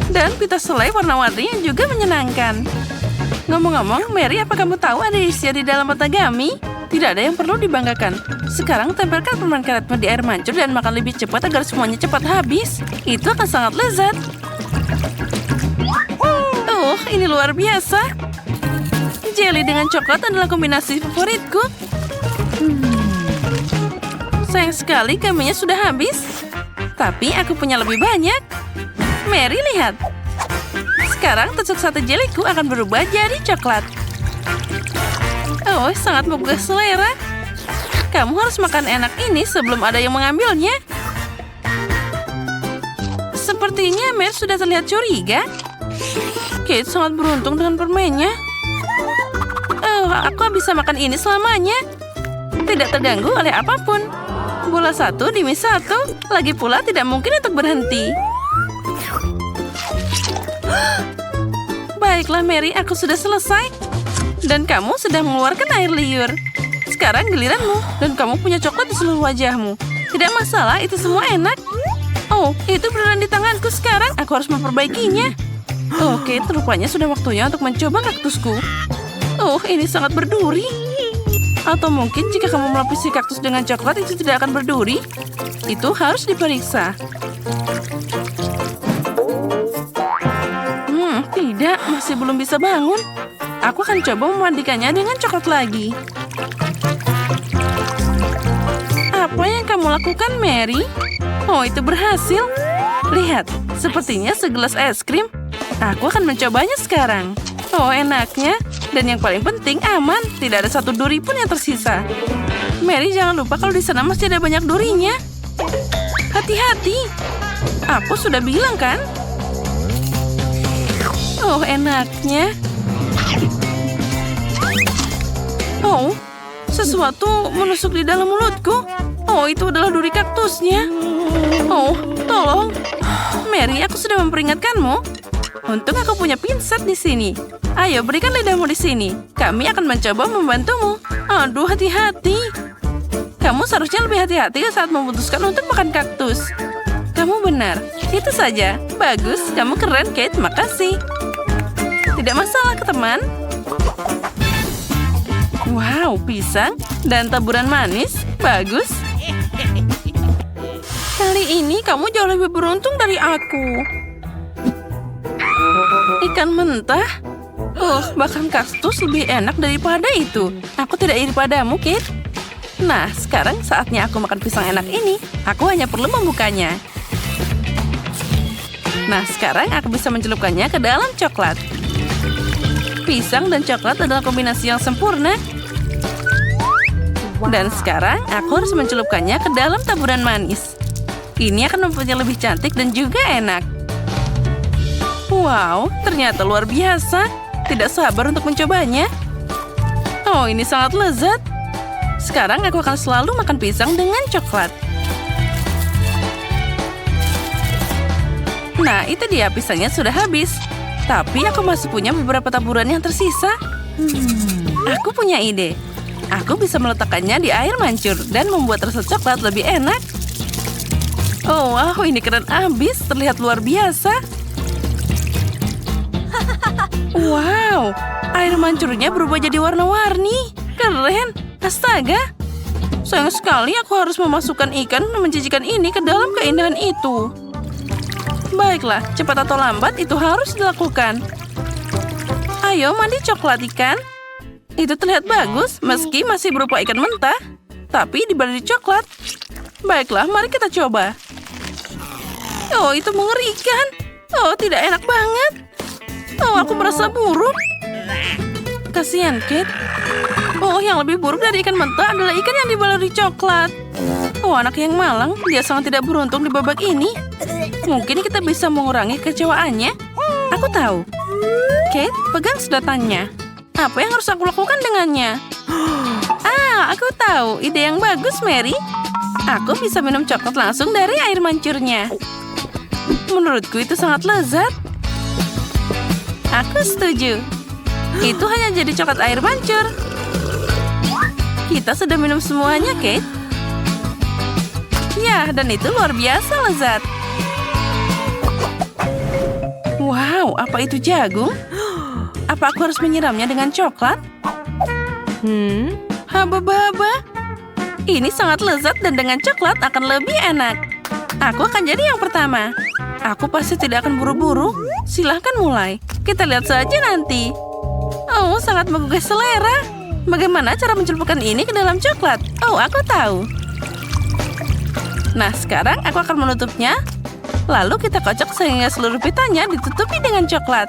Dan pita selai warna-warni yang juga menyenangkan. Ngomong-ngomong, Mary, apa kamu tahu ada isian di dalam matagami? Tidak ada yang perlu dibanggakan. Sekarang tempelkan permen karetmu di air mancur dan makan lebih cepat agar semuanya cepat habis. Itu akan sangat lezat. Oh, ini luar biasa. Jelly dengan coklat adalah kombinasi favoritku. Sayang sekali kaminya sudah habis. Tapi aku punya lebih banyak. Mary, lihat. Sekarang tusuk sate jeliku akan berubah jadi coklat. Oh, sangat menggugah selera. Kamu harus makan enak ini sebelum ada yang mengambilnya. Sepertinya Mary sudah terlihat curiga. Kate sangat beruntung dengan permennya. Oh, aku bisa makan ini selamanya. Tidak terganggu oleh apapun. Bola satu demi satu. Lagi pula tidak mungkin untuk berhenti. Baiklah, Mary, aku sudah selesai. Dan kamu sedang mengeluarkan air liur. Sekarang giliranmu. Dan kamu punya coklat di seluruh wajahmu. Tidak masalah, itu semua enak. Oh, itu beneran di tanganku sekarang. Aku harus memperbaikinya. Oke, rupanya sudah waktunya untuk mencoba kaktusku. Oh, ini sangat berduri. Atau mungkin jika kamu melapisi kaktus dengan coklat itu tidak akan berduri. Itu harus diperiksa. Tidak, masih belum bisa bangun. Aku akan coba memandikannya dengan coklat lagi. Apa yang kamu lakukan, Mary? Oh, itu berhasil. Lihat, sepertinya segelas es krim. Aku akan mencobanya sekarang. Oh, enaknya. Dan yang paling penting, aman. Tidak ada satu duri pun yang tersisa. Mary, jangan lupa kalau di sana masih ada banyak durinya. Hati-hati. Aku sudah bilang, kan? Oh, enaknya. Oh, sesuatu menusuk di dalam mulutku. Oh, itu adalah duri kaktusnya. Oh, tolong. Mary, aku sudah memperingatkanmu. Untung aku punya pinset di sini. Ayo, berikan lidahmu di sini. Kami akan mencoba membantumu. Aduh, hati-hati. Kamu seharusnya lebih hati-hati saat memutuskan untuk makan kaktus. Kamu benar. Itu saja. Bagus, kamu keren, Kate. Makasih. Tidak masalah, teman. Wow, pisang dan taburan manis. Bagus. Kali ini kamu jauh lebih beruntung dari aku. Ikan mentah? Bahkan kaktus lebih enak daripada itu. Aku tidak iri padamu, Kate. Nah, sekarang saatnya aku makan pisang enak ini. Aku hanya perlu membukanya. Nah, sekarang aku bisa mencelupkannya ke dalam coklat. Pisang dan coklat adalah kombinasi yang sempurna. Dan sekarang aku harus mencelupkannya ke dalam taburan manis. Ini akan membuatnya lebih cantik dan juga enak. Wow, ternyata luar biasa. Tidak sabar untuk mencobanya. Oh, ini sangat lezat. Sekarang aku akan selalu makan pisang dengan coklat. Nah, itu dia, pisangnya sudah habis. Tapi aku masih punya beberapa taburan yang tersisa. Aku punya ide. Aku bisa meletakkannya di air mancur dan membuat rasa coklat lebih enak. Oh, wow, ini keren abis. Terlihat luar biasa. Wow, air mancurnya berubah jadi warna-warni. Keren. Astaga. Sayang sekali aku harus memasukkan ikan dan menjijikan ini ke dalam keindahan itu. Baiklah, cepat atau lambat itu harus dilakukan. Ayo, mandi coklat ikan. Itu terlihat bagus, meski masih berupa ikan mentah. Tapi dibalik coklat. Baiklah, mari kita coba. Oh, itu mengerikan. Oh, tidak enak banget. Oh, aku merasa buruk. Kasihan, Kate. Oh, yang lebih buruk dari ikan mentah adalah ikan yang dibaluri coklat. Oh, anak yang malang. Dia sangat tidak beruntung di babak ini. Mungkin kita bisa mengurangi kecewaannya. Aku tahu. Kate, pegang sedotannya. Apa yang harus aku lakukan dengannya? Aku tahu. Ide yang bagus, Mary. Aku bisa minum coklat langsung dari air mancurnya. Menurutku itu sangat lezat. Aku setuju. Itu hanya jadi coklat air mancur. Kita sudah minum semuanya, Kate. Ya, dan itu luar biasa lezat. Wow, apa itu jagung? Apa aku harus menyiramnya dengan coklat? Haba-haba. Ini sangat lezat dan dengan coklat akan lebih enak. Aku akan jadi yang pertama. Aku pasti tidak akan buru-buru. Silahkan mulai. Kita lihat saja nanti. Oh, sangat menggugah selera. Bagaimana cara mencelupkan ini ke dalam coklat? Oh, aku tahu. Nah, sekarang aku akan menutupnya. Lalu kita kocok sehingga seluruh pitanya ditutupi dengan coklat.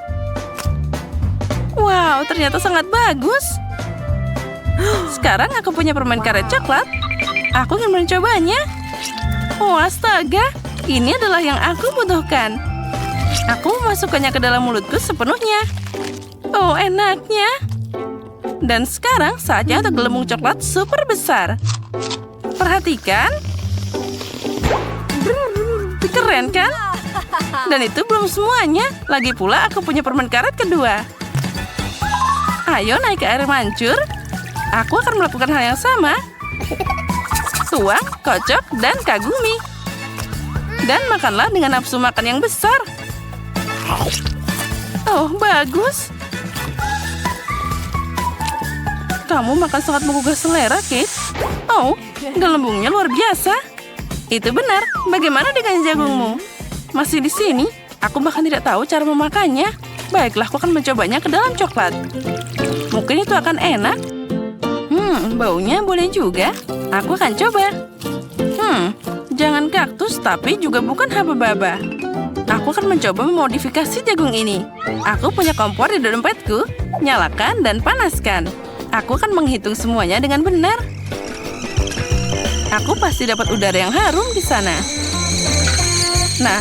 Wow, ternyata sangat bagus. Sekarang aku punya permen karet coklat. Aku ingin mencobanya. Oh, astaga. Ini adalah yang aku butuhkan. Aku memasukkannya ke dalam mulutku sepenuhnya. Oh, enaknya. Dan sekarang saatnya untuk gelembung coklat super besar. Perhatikan. Keren kan? Dan itu belum semuanya. Lagi pula aku punya permen karet kedua. Ayo naik ke air mancur. Aku akan melakukan hal yang sama. Tuang, kocok, dan kagumi. Dan makanlah dengan nafsu makan yang besar. Oh, bagus. Kamu makan sangat menggugah selera, Kate. Oh, gelembungnya luar biasa. Itu benar. Bagaimana dengan jagungmu? Masih di sini? Aku bahkan tidak tahu cara memakannya. Baiklah, aku akan mencobanya ke dalam coklat. Mungkin itu akan enak. Baunya boleh juga. Aku akan coba. Jangan kaktus, tapi juga bukan haba-baba. Aku akan mencoba memodifikasi jagung ini. Aku punya kompor di dompetku. Nyalakan dan panaskan. Aku akan menghitung semuanya dengan benar. Aku pasti dapat udara yang harum di sana. Nah,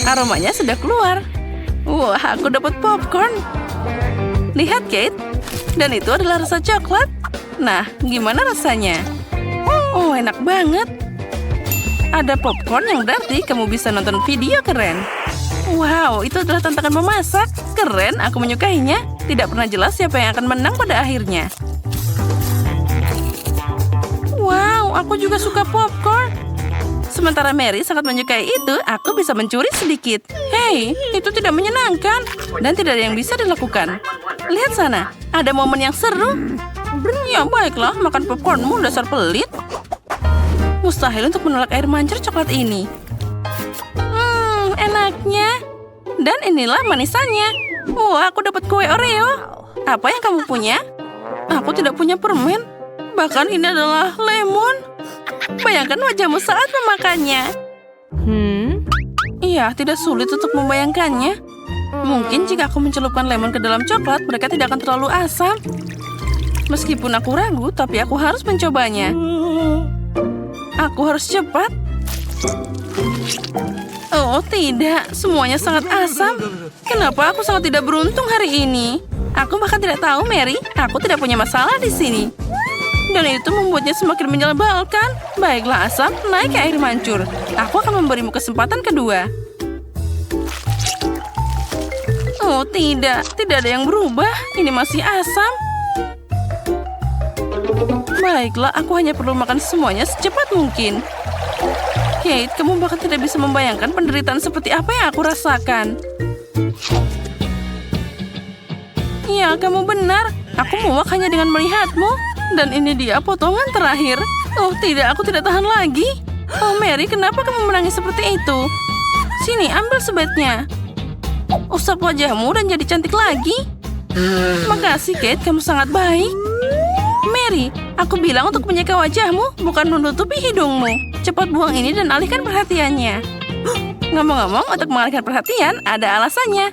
aromanya sudah keluar. Wah, aku dapat popcorn. Lihat, Kate. Dan itu adalah rasa coklat. Nah, gimana rasanya? Oh, enak banget. Ada popcorn yang berarti kamu bisa nonton video keren. Wow, itu adalah tantangan memasak. Keren, aku menyukainya. Tidak pernah jelas siapa yang akan menang pada akhirnya. Wow, aku juga suka popcorn. Sementara Mary sangat menyukai itu, aku bisa mencuri sedikit. Hei, itu tidak menyenangkan. Dan tidak ada yang bisa dilakukan. Lihat sana, ada momen yang seru. Ya baiklah, makan popcornmu dasar pelit. Mustahil untuk menolak air mancur coklat ini. Enaknya. Dan inilah manisannya. Wah, aku dapat kue Oreo. Apa yang kamu punya? Aku tidak punya permen. Bahkan ini adalah lemon. Bayangkan wajahmu saat memakannya. Iya, tidak sulit untuk membayangkannya. Mungkin jika aku mencelupkan lemon ke dalam coklat, mereka tidak akan terlalu asam. Meskipun aku ragu, tapi aku harus mencobanya. Aku harus cepat. Oh tidak, semuanya sangat asam. Kenapa aku sangat tidak beruntung hari ini? Aku bahkan tidak tahu, Mary. Aku tidak punya masalah di sini. Dan itu membuatnya semakin menyebalkan. Baiklah asam, naik ke air mancur. Aku akan memberimu kesempatan kedua. Oh tidak ada yang berubah. Ini masih asam. Baiklah, aku hanya perlu makan semuanya secepat mungkin. Kate, kamu bahkan tidak bisa membayangkan penderitaan seperti apa yang aku rasakan. Ya, kamu benar. Aku muak hanya dengan melihatmu. Dan ini dia potongan terakhir. Oh tidak, aku tidak tahan lagi. Oh Mary, kenapa kamu menangis seperti itu? Sini, ambil sebaiknya. Usap wajahmu dan jadi cantik lagi. Makasih Kate, kamu sangat baik. Mary, aku bilang untuk menyeka wajahmu, bukan menutupi hidungmu. Cepat buang ini dan alihkan perhatiannya. Ngomong-ngomong, untuk mengalihkan perhatian, ada alasannya.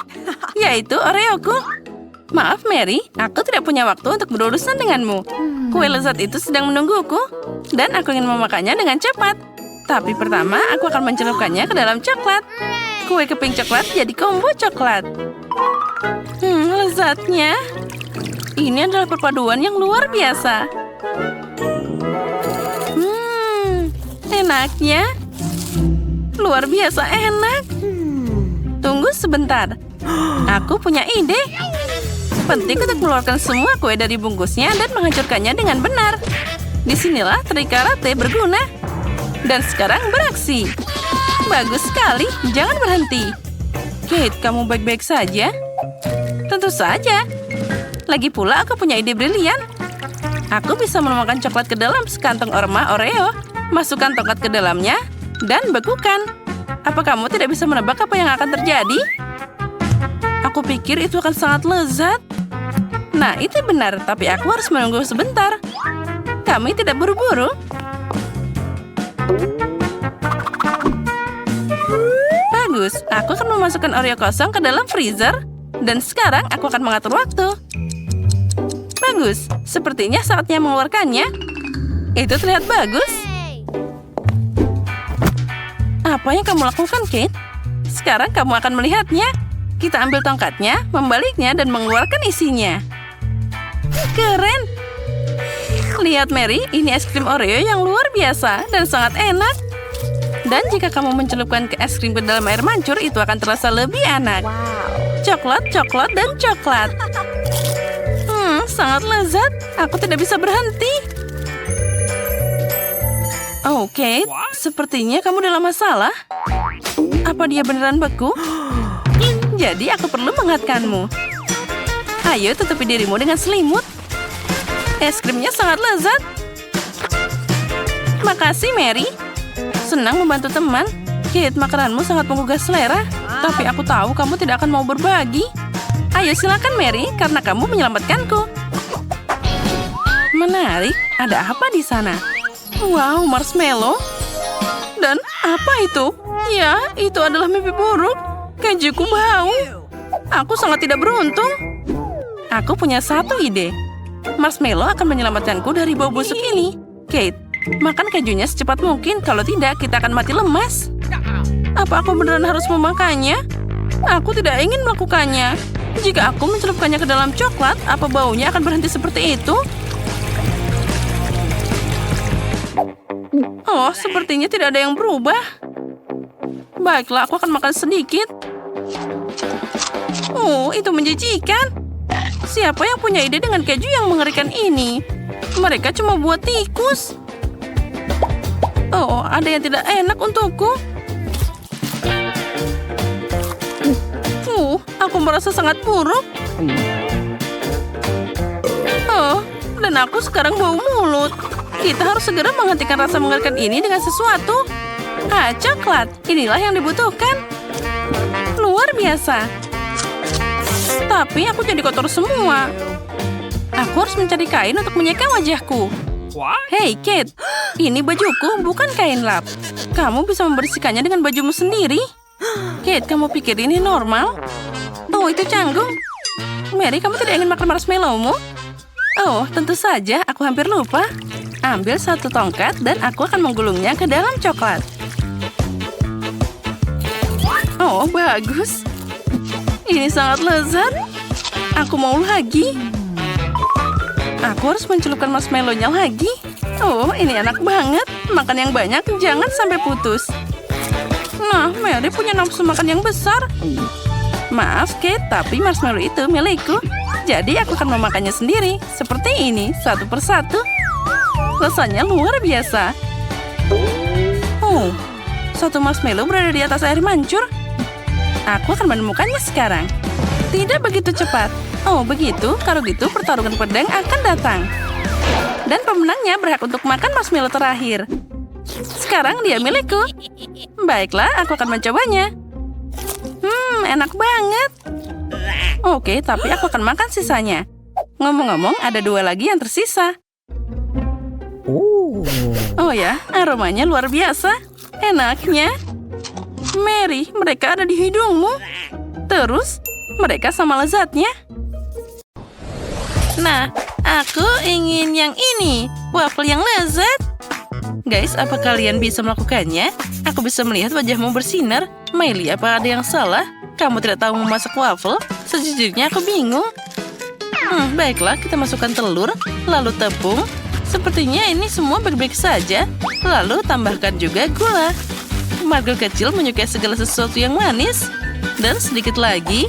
Yaitu Oreoku. Maaf Mary, aku tidak punya waktu untuk berurusan denganmu. Kue lezat itu sedang menungguku. Dan aku ingin memakannya dengan cepat. Tapi pertama, aku akan mencelupkannya ke dalam coklat. Kue keping coklat jadi combo coklat. Lezatnya. Ini adalah perpaduan yang luar biasa. Enaknya. Luar biasa enak. Tunggu sebentar. Aku punya ide. Penting untuk mengeluarkan semua kue dari bungkusnya dan menghancurkannya dengan benar. Disinilah trik karate berguna. Dan sekarang beraksi. Bagus sekali, jangan berhenti. Kate, kamu baik-baik saja? Tentu saja. Lagi pula aku punya ide brilian. Aku bisa menuangkan coklat ke dalam sekantong orma Oreo. Masukkan tongkat ke dalamnya dan bekukan. Apa kamu tidak bisa menebak apa yang akan terjadi? Aku pikir itu akan sangat lezat. Nah, itu benar, tapi aku harus menunggu sebentar. Kami tidak buru-buru. Bagus, aku akan memasukkan Oreo kosong ke dalam freezer. Dan sekarang aku akan mengatur waktu. Bagus, sepertinya saatnya mengeluarkannya. Itu terlihat bagus. Apa yang kamu lakukan, Kate? Sekarang kamu akan melihatnya. Kita ambil tongkatnya, membaliknya, dan mengeluarkan isinya. Keren! Lihat, Mary, ini es krim Oreo yang luar biasa dan sangat enak. Dan jika kamu mencelupkan ke es krim ke dalam air mancur, itu akan terasa lebih enak. Coklat, coklat, dan coklat. Sangat lezat. Aku tidak bisa berhenti. Oke, sepertinya kamu dalam masalah. Apa dia beneran beku? Jadi aku perlu menghangatkanmu. Ayo tutupi dirimu dengan selimut. Es krimnya sangat lezat. Makasih Mary. Senang membantu teman. Kate, makananmu sangat menggugah selera. Tapi aku tahu kamu tidak akan mau berbagi. Ayo silakan Mary, karena kamu menyelamatkanku. Menarik, ada apa di sana? Wow, marshmallow. Dan apa itu? Ya, itu adalah mimpi buruk. Kejuku bau. Aku sangat tidak beruntung. Aku punya satu ide. Marshmallow akan menyelamatkanku dari bau busuk ini. Kate, makan kejunya secepat mungkin. Kalau tidak, kita akan mati lemas. Apa aku beneran harus memakannya? Aku tidak ingin melakukannya. Jika aku mencelupkannya ke dalam coklat, apa baunya akan berhenti seperti itu? Oh, sepertinya tidak ada yang berubah. Baiklah, aku akan makan sedikit. Oh, itu menjijikan. Siapa yang punya ide dengan keju yang mengerikan ini? Mereka cuma buat tikus. Oh, ada yang tidak enak untukku. Aku merasa sangat buruk. Oh, dan aku sekarang bau mulut. Kita harus segera menghentikan rasa mengerikan ini dengan sesuatu. Coklat. Inilah yang dibutuhkan. Luar biasa. Tapi aku jadi kotor semua. Aku harus mencari kain untuk menyeka wajahku. Hei, Kate. Ini bajuku, bukan kain lap. Kamu bisa membersihkannya dengan bajumu sendiri. Kate, kamu pikir ini normal? Oh, itu canggung. Mary, kamu tidak ingin makan marshmallow-mu? Oh, tentu saja. Aku hampir lupa. Ambil satu tongkat dan aku akan menggulungnya ke dalam coklat. Oh, bagus. Ini sangat lezat. Aku mau lagi. Aku harus mencelupkan marshmallow-nya lagi. Oh, ini enak banget. Makan yang banyak, jangan sampai putus. Nah, Mary punya nafsu makan yang besar. Maaf, Kate, tapi marshmallow itu milikku. Jadi aku akan memakannya sendiri. Seperti ini, satu persatu. Rasanya luar biasa. Oh, satu marshmallow berada di atas air mancur. Aku akan menemukannya sekarang. Tidak begitu cepat. Oh, begitu? Kalau gitu, pertarungan pedang akan datang. Dan pemenangnya berhak untuk makan marshmallow terakhir. Sekarang dia milikku. Baiklah, aku akan mencobanya. Enak banget. Oke, tapi aku akan makan sisanya. Ngomong-ngomong, ada 2 lagi yang tersisa. Oh ya, aromanya luar biasa. Enaknya. Mary, mereka ada di hidungmu. Terus, mereka sama lezatnya. Nah, aku ingin yang ini. Waffle yang lezat. Guys, apa kalian bisa melakukannya? Aku bisa melihat wajahmu bersinar. Miley, apa ada yang salah? Kamu tidak tahu memasak waffle? Sejujurnya aku bingung. Baiklah, kita masukkan telur, lalu tepung. Sepertinya ini semua baik-baik saja. Lalu tambahkan juga gula. Margo kecil menyukai segala sesuatu yang manis. Dan sedikit lagi.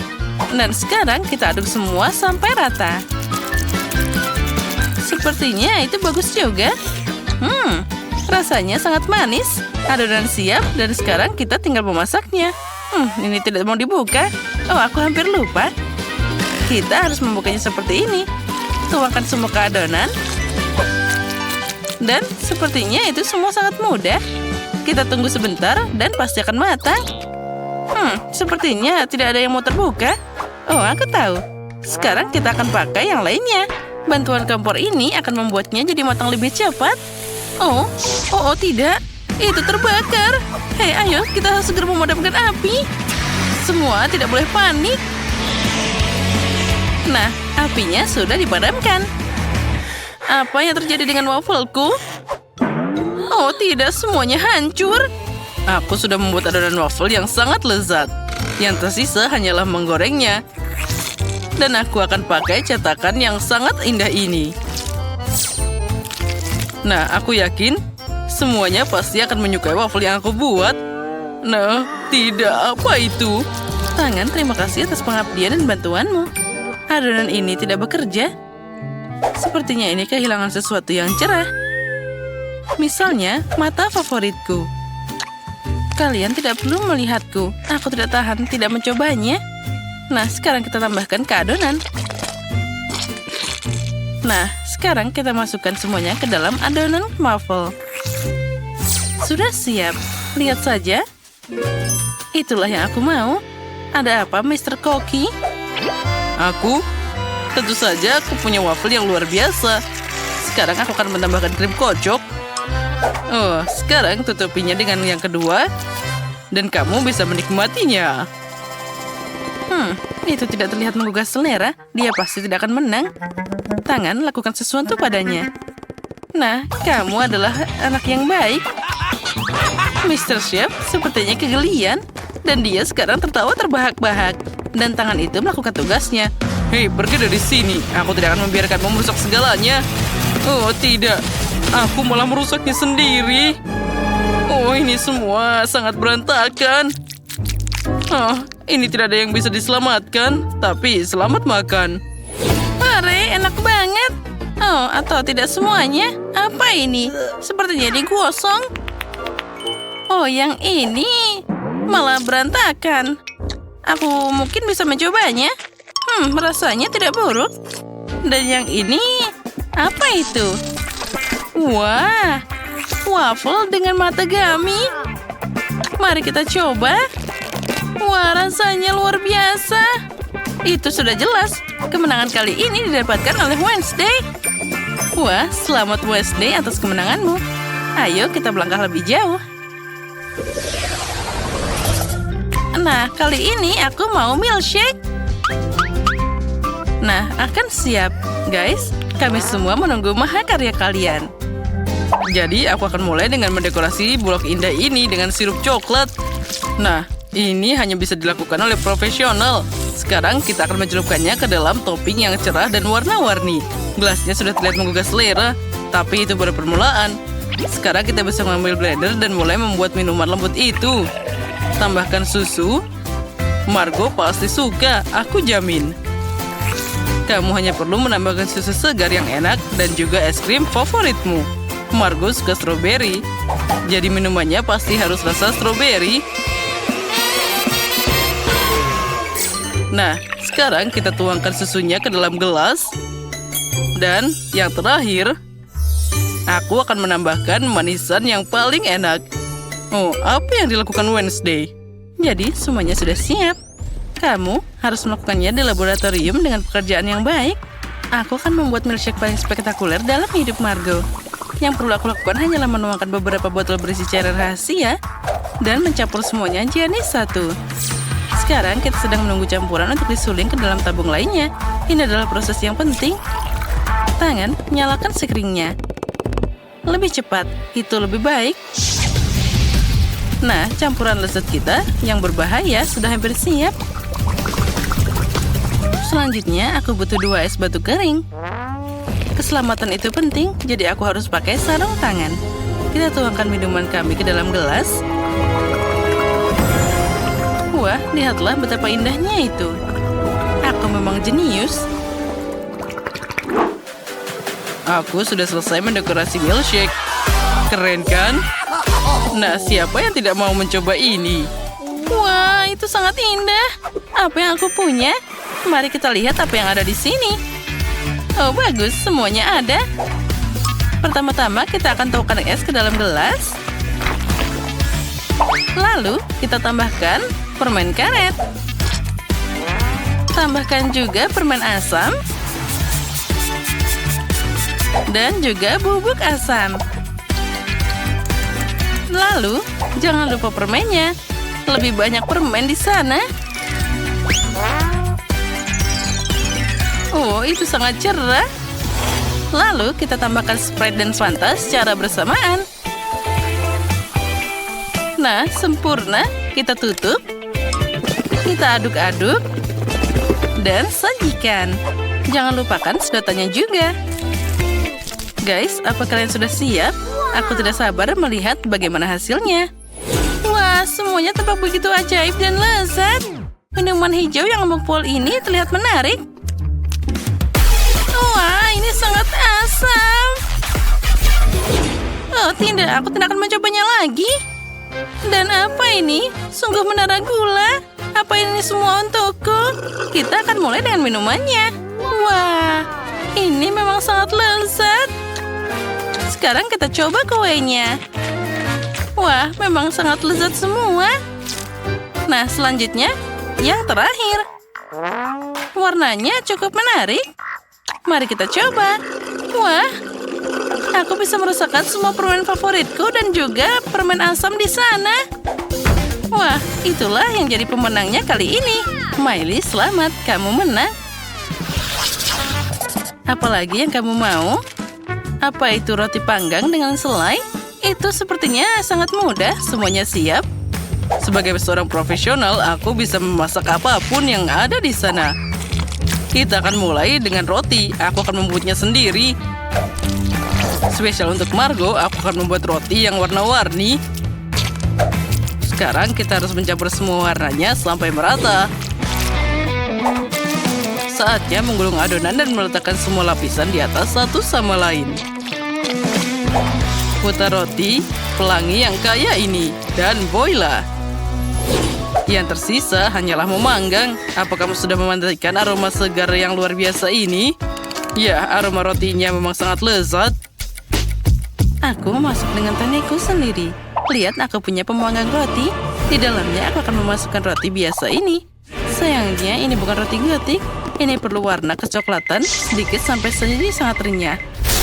Dan sekarang kita aduk semua sampai rata. Sepertinya itu bagus juga. Rasanya sangat manis. Adonan siap dan sekarang kita tinggal memasaknya. Ini tidak mau dibuka. Oh, aku hampir lupa. Kita harus membukanya seperti ini. Tuangkan semua ke adonan. Dan sepertinya itu semua sangat mudah. Kita tunggu sebentar dan pasti akan matang. Sepertinya tidak ada yang mau terbuka. Oh, aku tahu. Sekarang kita akan pakai yang lainnya. Bantuan kompor ini akan membuatnya jadi matang lebih cepat. Oh, tidak. Itu terbakar. Hei, ayo, kita harus segera memadamkan api. Semua tidak boleh panik. Nah, apinya sudah dipadamkan. Apa yang terjadi dengan waffleku? Oh, tidak, semuanya hancur. Aku sudah membuat adonan waffle yang sangat lezat. Yang tersisa hanyalah menggorengnya. Dan aku akan pakai cetakan yang sangat indah ini. Nah, aku yakin semuanya pasti akan menyukai waffle yang aku buat. Nah, tidak, apa itu? Tangan, terima kasih atas pengabdian dan bantuanmu. Adonan ini tidak bekerja. Sepertinya ini kehilangan sesuatu yang cerah. Misalnya, mata favoritku. Kalian tidak perlu melihatku. Aku tidak tahan tidak mencobanya. Nah, sekarang kita tambahkan ke adonan. Nah, sekarang kita masukkan semuanya ke dalam adonan waffle. Sudah siap. Lihat saja. Itulah yang aku mau. Ada apa, Mr. Koki? Aku? Tentu saja aku punya waffle yang luar biasa. Sekarang aku akan menambahkan krim kocok. Oh, sekarang tutupinya dengan yang kedua. Dan kamu bisa menikmatinya. Itu tidak terlihat menggugah selera. Dia pasti tidak akan menang. Tangan, lakukan sesuatu padanya. Nah, kamu adalah anak yang baik. Mr. Chef, sepertinya kegelian. Dan dia sekarang tertawa terbahak-bahak. Dan tangan itu melakukan tugasnya. Hei, pergi dari sini. Aku tidak akan membiarkanmu merusak segalanya. Oh, tidak. Aku malah merusaknya sendiri. Oh, ini semua sangat berantakan. Oh, ini tidak ada yang bisa diselamatkan. Tapi selamat makan. Hore, enak banget. Oh, atau tidak semuanya? Apa ini? Sepertinya digosong. Oh, yang ini malah berantakan. Aku mungkin bisa mencobanya. Rasanya tidak buruk. Dan yang ini, apa itu? Wah, waffle dengan matagami. Mari kita coba. Wah, rasanya luar biasa. Itu sudah jelas. Kemenangan kali ini didapatkan oleh Wednesday. Wah, selamat Wednesday atas kemenanganmu. Ayo kita melangkah lebih jauh. Nah, kali ini aku mau milkshake. Nah, akan siap. Guys, kami semua menunggu mahakarya kalian. Jadi, aku akan mulai dengan mendekorasi bulok indah ini dengan sirup coklat. Nah, ini hanya bisa dilakukan oleh profesional. Sekarang kita akan mencelupkannya ke dalam topping yang cerah dan warna-warni. Gelasnya sudah terlihat menggugah selera, tapi itu baru permulaan. Sekarang kita bisa mengambil blender dan mulai membuat minuman lembut itu. Tambahkan susu. Margo pasti suka, aku jamin. Kamu hanya perlu menambahkan susu segar yang enak dan juga es krim favoritmu. Margo suka stroberi, jadi minumannya pasti harus rasa stroberi. Nah, sekarang kita tuangkan susunya ke dalam gelas. Dan yang terakhir, aku akan menambahkan manisan yang paling enak. Oh, apa yang dilakukan Wednesday? Jadi, semuanya sudah siap. Kamu harus melakukannya di laboratorium dengan pekerjaan yang baik. Aku akan membuat milkshake paling spektakuler dalam hidup Margo. Yang perlu aku lakukan hanyalah menuangkan beberapa botol berisi cairan rahasia dan mencampur semuanya jadi satu. Sekarang kita sedang menunggu campuran untuk disuling ke dalam tabung lainnya. Ini adalah proses yang penting. Tangan, nyalakan sekeringnya. Lebih cepat, itu lebih baik. Nah, campuran lezat kita yang berbahaya sudah hampir siap. Selanjutnya, aku butuh 2 es batu kering. Keselamatan itu penting, jadi aku harus pakai sarung tangan. Kita tuangkan minuman kami ke dalam gelas. Wah, lihatlah betapa indahnya itu. Aku memang jenius. Aku sudah selesai mendekorasi milkshake. Keren kan? Nah, siapa yang tidak mau mencoba ini? Wah, itu sangat indah. Apa yang aku punya? Mari kita lihat apa yang ada di sini. Oh, bagus. Semuanya ada. Pertama-tama, kita akan tuangkan es ke dalam gelas. Lalu, kita tambahkan permen karet. Tambahkan juga permen asam. Dan juga bubuk asam. Lalu, jangan lupa permennya. Lebih banyak permen di sana. Oh, itu sangat cerah. Lalu, kita tambahkan Sprite dan Fanta secara bersamaan. Nah, sempurna. Kita tutup. Kita aduk-aduk. Dan sajikan. Jangan lupakan sedotannya juga. Guys, apa kalian sudah siap? Aku tidak sabar melihat bagaimana hasilnya. Wah, semuanya tampak begitu ajaib dan lezat. Minuman hijau yang empuk ini terlihat menarik. Wah, ini sangat asam. Oh, tidak, aku tidak akan mencobanya lagi. Dan apa ini? Sungguh menara gula. Apa ini semua untukku? Kita akan mulai dengan minumannya. Wah, ini memang sangat lezat. Sekarang kita coba kuenya. Wah, memang sangat lezat semua. Nah, selanjutnya, yang terakhir. Warnanya cukup menarik. Mari kita coba. Wah, aku bisa merasakan semua permen favoritku dan juga permen asam di sana. Wah, itulah yang jadi pemenangnya kali ini. Miley, selamat, kamu menang. Apalagi yang kamu mau? Apa itu roti panggang dengan selai? Itu sepertinya sangat mudah, semuanya siap. Sebagai seorang profesional, aku bisa memasak apapun yang ada di sana. Kita akan mulai dengan roti. Aku akan membuatnya sendiri. Spesial untuk Margo, aku akan membuat roti yang warna-warni. Sekarang kita harus mencampur semua warnanya sampai merata. Saatnya menggulung adonan dan meletakkan semua lapisan di atas satu sama lain. Putar roti, pelangi yang kaya ini, dan voila! Yang tersisa hanyalah memanggang. Apa kamu sudah memandikan aroma segar yang luar biasa ini? Ya, aroma rotinya memang sangat lezat. Aku memasak dengan teknikku sendiri. Lihat, aku punya pemanggang roti. Di dalamnya aku akan memasukkan roti biasa ini. Sayangnya ini bukan roti gotik. Ini perlu warna kecoklatan sedikit sampai sendiri sangat renyah.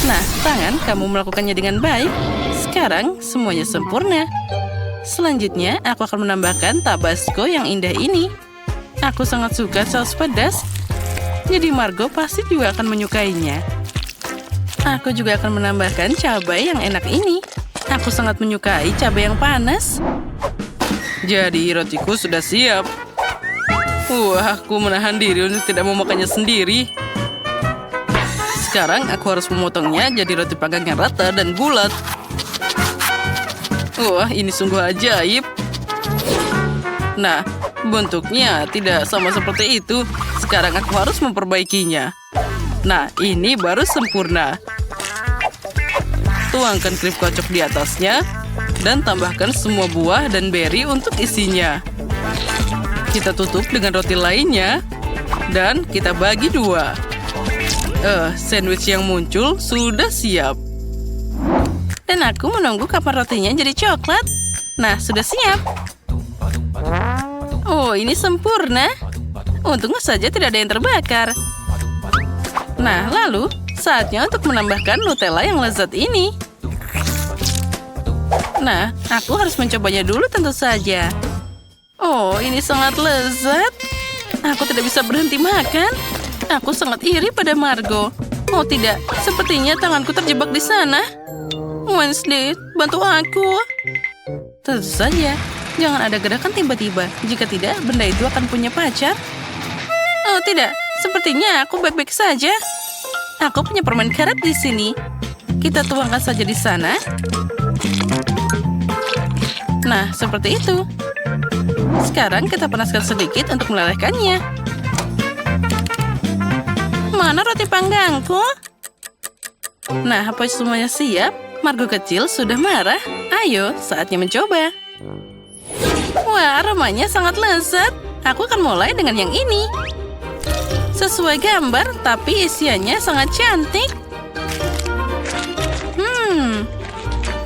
Nah, tangan kamu melakukannya dengan baik. Sekarang semuanya sempurna. Selanjutnya, aku akan menambahkan tabasco yang indah ini. Aku sangat suka saus pedas. Jadi Margo pasti juga akan menyukainya. Aku juga akan menambahkan cabai yang enak ini. Aku sangat menyukai cabai yang panas. Jadi rotiku sudah siap. Wah, aku menahan diri untuk tidak memakannya sendiri. Sekarang aku harus memotongnya jadi roti panggang yang rata dan bulat. Wah, ini sungguh ajaib. Nah, bentuknya tidak sama seperti itu. Sekarang aku harus memperbaikinya. Nah, ini baru sempurna. Tuangkan krim kocok di atasnya. Dan tambahkan semua buah dan beri untuk isinya. Kita tutup dengan roti lainnya. Dan kita bagi dua. Sandwich yang muncul sudah siap. Dan aku menunggu kapan rotinya jadi coklat. Nah, sudah siap. Oh, ini sempurna. Untungnya saja tidak ada yang terbakar. Nah, lalu saatnya untuk menambahkan Nutella yang lezat ini. Nah, aku harus mencobanya dulu tentu saja. Oh, ini sangat lezat. Aku tidak bisa berhenti makan. Aku sangat iri pada Margo. Oh tidak, sepertinya tanganku terjebak di sana. Wednesday, bantu aku. Tentu saja, jangan ada gerakan tiba-tiba. Jika tidak, benda itu akan punya pacar. Oh tidak, sepertinya aku baik-baik saja. Aku punya permen karet di sini. Kita tuangkan saja di sana. Nah, seperti itu. Sekarang kita panaskan sedikit untuk melelehkannya. Mana roti panggangku? Nah, apa semuanya siap? Margo kecil sudah marah. Ayo, saatnya mencoba. Wah, aromanya sangat lezat. Aku akan mulai dengan yang ini. Sesuai gambar, tapi isiannya sangat cantik.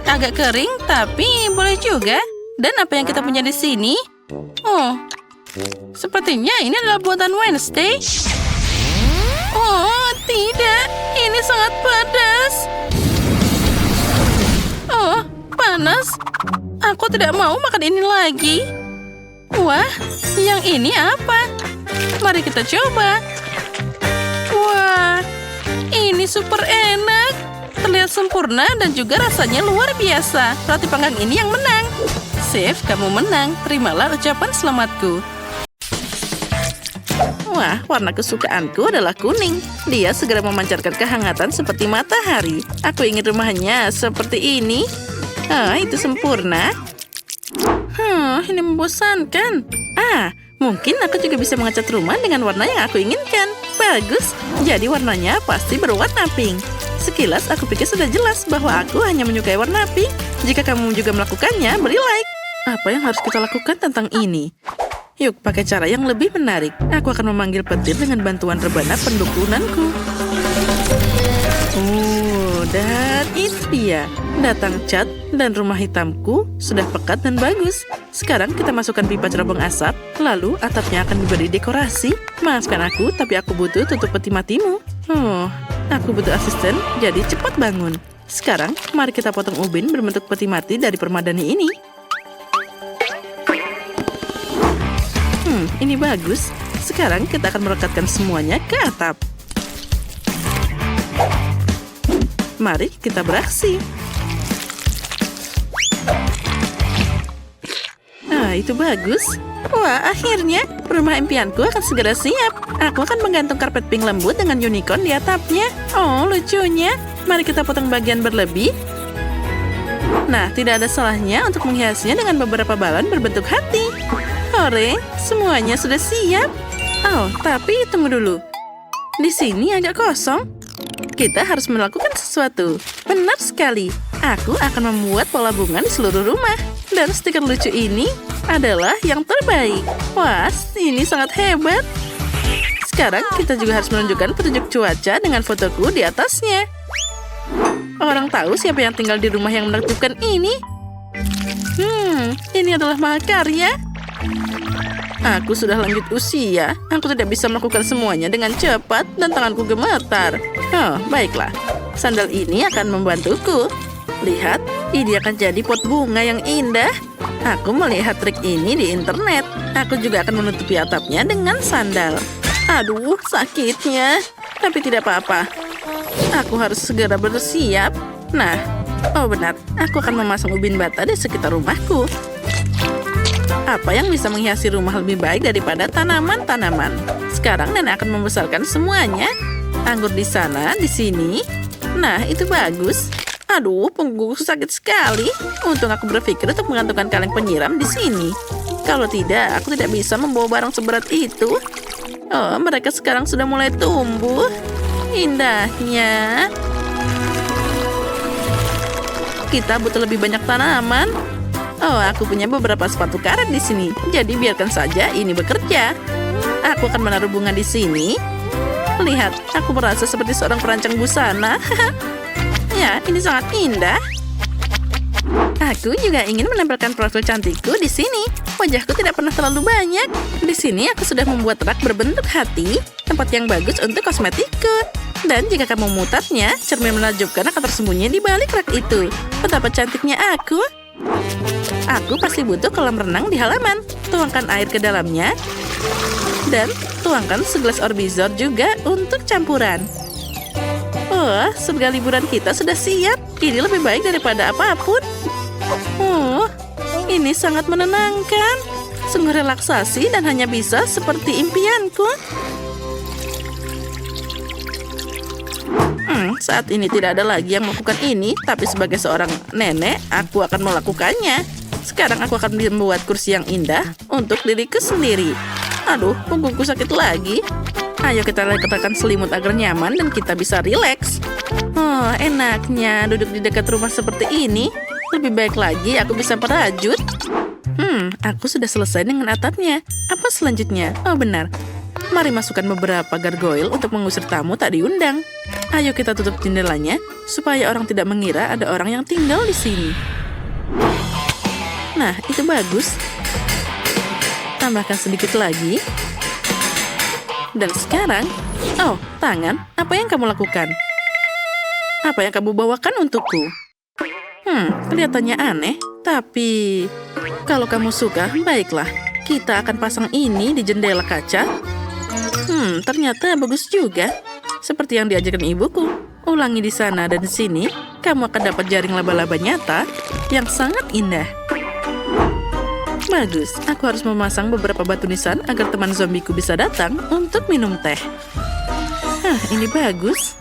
Agak kering, tapi boleh juga. Dan apa yang kita punya di sini? Oh, sepertinya ini adalah buatan Wednesday. Oh, tidak. Ini sangat pedas. Oh, panas. Aku tidak mau makan ini lagi. Wah, yang ini apa? Mari kita coba. Wah, ini super enak. Terlihat sempurna dan juga rasanya luar biasa. Roti panggang ini yang menang. Chef, kamu menang. Terimalah ucapan selamatku. Wah, warna kesukaanku adalah kuning. Dia segera memancarkan kehangatan seperti matahari. Aku ingin rumahnya seperti ini. Itu sempurna. Ini membosankan. Mungkin aku juga bisa mengecat rumah dengan warna yang aku inginkan. Bagus, jadi warnanya pasti berwarna pink. Sekilas aku pikir sudah jelas bahwa aku hanya menyukai warna pink. Jika kamu juga melakukannya, beri like. Apa yang harus kita lakukan tentang ini? Yuk, pakai cara yang lebih menarik. Aku akan memanggil petir dengan bantuan rebana pendukunanku. Dan itu dia. Datang cat dan rumah hitamku sudah pekat dan bagus. Sekarang kita masukkan pipa cerobong asap. Lalu atapnya akan diberi dekorasi. Maafkan aku, tapi aku butuh tutup peti matimu. Aku butuh asisten, jadi cepat bangun. Sekarang, mari kita potong ubin berbentuk peti mati dari permadani ini. Ini bagus. Sekarang kita akan merekatkan semuanya ke atap. Mari kita beraksi. itu bagus. Wah, akhirnya rumah impianku akan segera siap. Aku akan menggantung karpet pink lembut dengan unicorn di atapnya. Oh, lucunya. Mari kita potong bagian berlebih. Nah, tidak ada salahnya untuk menghiasnya dengan beberapa balon berbentuk hati. Hore, semuanya sudah siap. Oh, tapi tunggu dulu. Di sini agak kosong. Kita harus melakukan sesuatu. Benar sekali. Aku akan membuat pola bunga di seluruh rumah. Dan stiker lucu ini adalah yang terbaik. Wah, ini sangat hebat. Sekarang kita juga harus menunjukkan petunjuk cuaca dengan fotoku di atasnya. Orang tahu siapa yang tinggal di rumah yang menakjubkan ini. Ini adalah mahakarya. Aku sudah lanjut usia. Aku tidak bisa melakukan semuanya dengan cepat dan tanganku gemetar. Oh, baiklah. Sandal ini akan membantuku. Lihat, ini akan jadi pot bunga yang indah. Aku melihat trik ini di internet. Aku juga akan menutupi atapnya dengan sandal. Aduh, sakitnya. Tapi tidak apa-apa. Aku harus segera bersiap. Nah, oh benar, aku akan memasang ubin bata di sekitar rumahku. Apa yang bisa menghiasi rumah lebih baik daripada tanaman-tanaman? Sekarang nenek akan membesarkan semuanya. Anggur di sana, di sini. Nah, itu bagus. Aduh, punggungku sakit sekali. Untung aku berpikir untuk menggantungkan kaleng penyiram di sini. Kalau tidak, aku tidak bisa membawa barang seberat itu. Oh, mereka sekarang sudah mulai tumbuh. Indahnya. Kita butuh lebih banyak tanaman. Oh, aku punya beberapa sepatu karet di sini. Jadi biarkan saja ini bekerja. Aku akan menaruh bunga di sini. Lihat, aku merasa seperti seorang perancang busana. Ya, ini sangat indah. Aku juga ingin menempelkan profil cantikku di sini. Wajahku tidak pernah terlalu banyak. Di sini aku sudah membuat rak berbentuk hati, tempat yang bagus untuk kosmetikku. Dan jika kamu memutarnya, cermin menakjubkan akan tersembunyi di balik rak itu. Betapa cantiknya aku. Aku pasti butuh kolam renang di halaman. Tuangkan air ke dalamnya. Dan tuangkan segelas orbizor juga untuk campuran. Wah, surga liburan kita sudah siap. Ini lebih baik daripada apapun. Ini sangat menenangkan. Sungguh relaksasi dan hanya bisa seperti impianku. Saat ini tidak ada lagi yang melakukan ini, tapi sebagai seorang nenek, aku akan melakukannya. Sekarang aku akan membuat kursi yang indah untuk diriku sendiri. Aduh, punggungku sakit lagi. Ayo kita letakkan selimut agar nyaman dan kita bisa rileks. Oh, enaknya duduk di dekat rumah seperti ini. Lebih baik lagi aku bisa merajut. Aku sudah selesai dengan atapnya. Apa selanjutnya? Oh, benar. Mari masukkan beberapa gargoyle untuk mengusir tamu tak diundang. Ayo kita tutup jendelanya supaya orang tidak mengira ada orang yang tinggal di sini. Nah, itu bagus. Tambahkan sedikit lagi. Dan sekarang, oh, tangan, apa yang kamu lakukan? Apa yang kamu bawakan untukku? Kelihatannya aneh, tapi kalau kamu suka, baiklah. Kita akan pasang ini di jendela kaca. Ternyata bagus juga. Seperti yang diajarkan ibuku. Ulangi di sana dan di sini, kamu akan dapat jaring laba-laba nyata yang sangat indah. Bagus, aku harus memasang beberapa batu nisan agar teman zombiku bisa datang untuk minum teh. Ini bagus.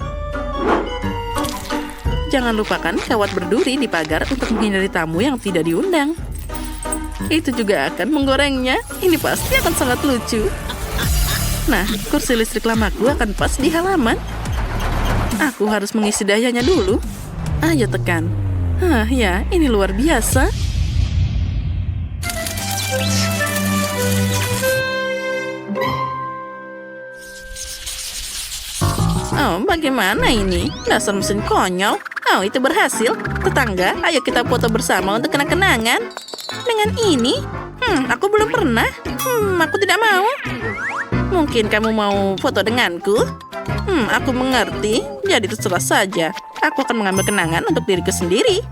Jangan lupakan kawat berduri di pagar untuk menghindari tamu yang tidak diundang. Itu juga akan menggorengnya. Ini pasti akan sangat lucu. Nah, kursi listrik lamaku akan pas di halaman. Aku harus mengisi dayanya dulu. Ayo tekan. Ya, ini luar biasa. Oh, bagaimana ini? Dasar mesin konyol. Oh, itu berhasil. Tetangga, ayo kita foto bersama untuk kenang-kenangan. Dengan ini? Aku belum pernah. Aku tidak mau. Mungkin kamu mau foto denganku? Aku mengerti. Jadi terserah saja. Aku akan mengambil kenangan untuk diriku sendiri.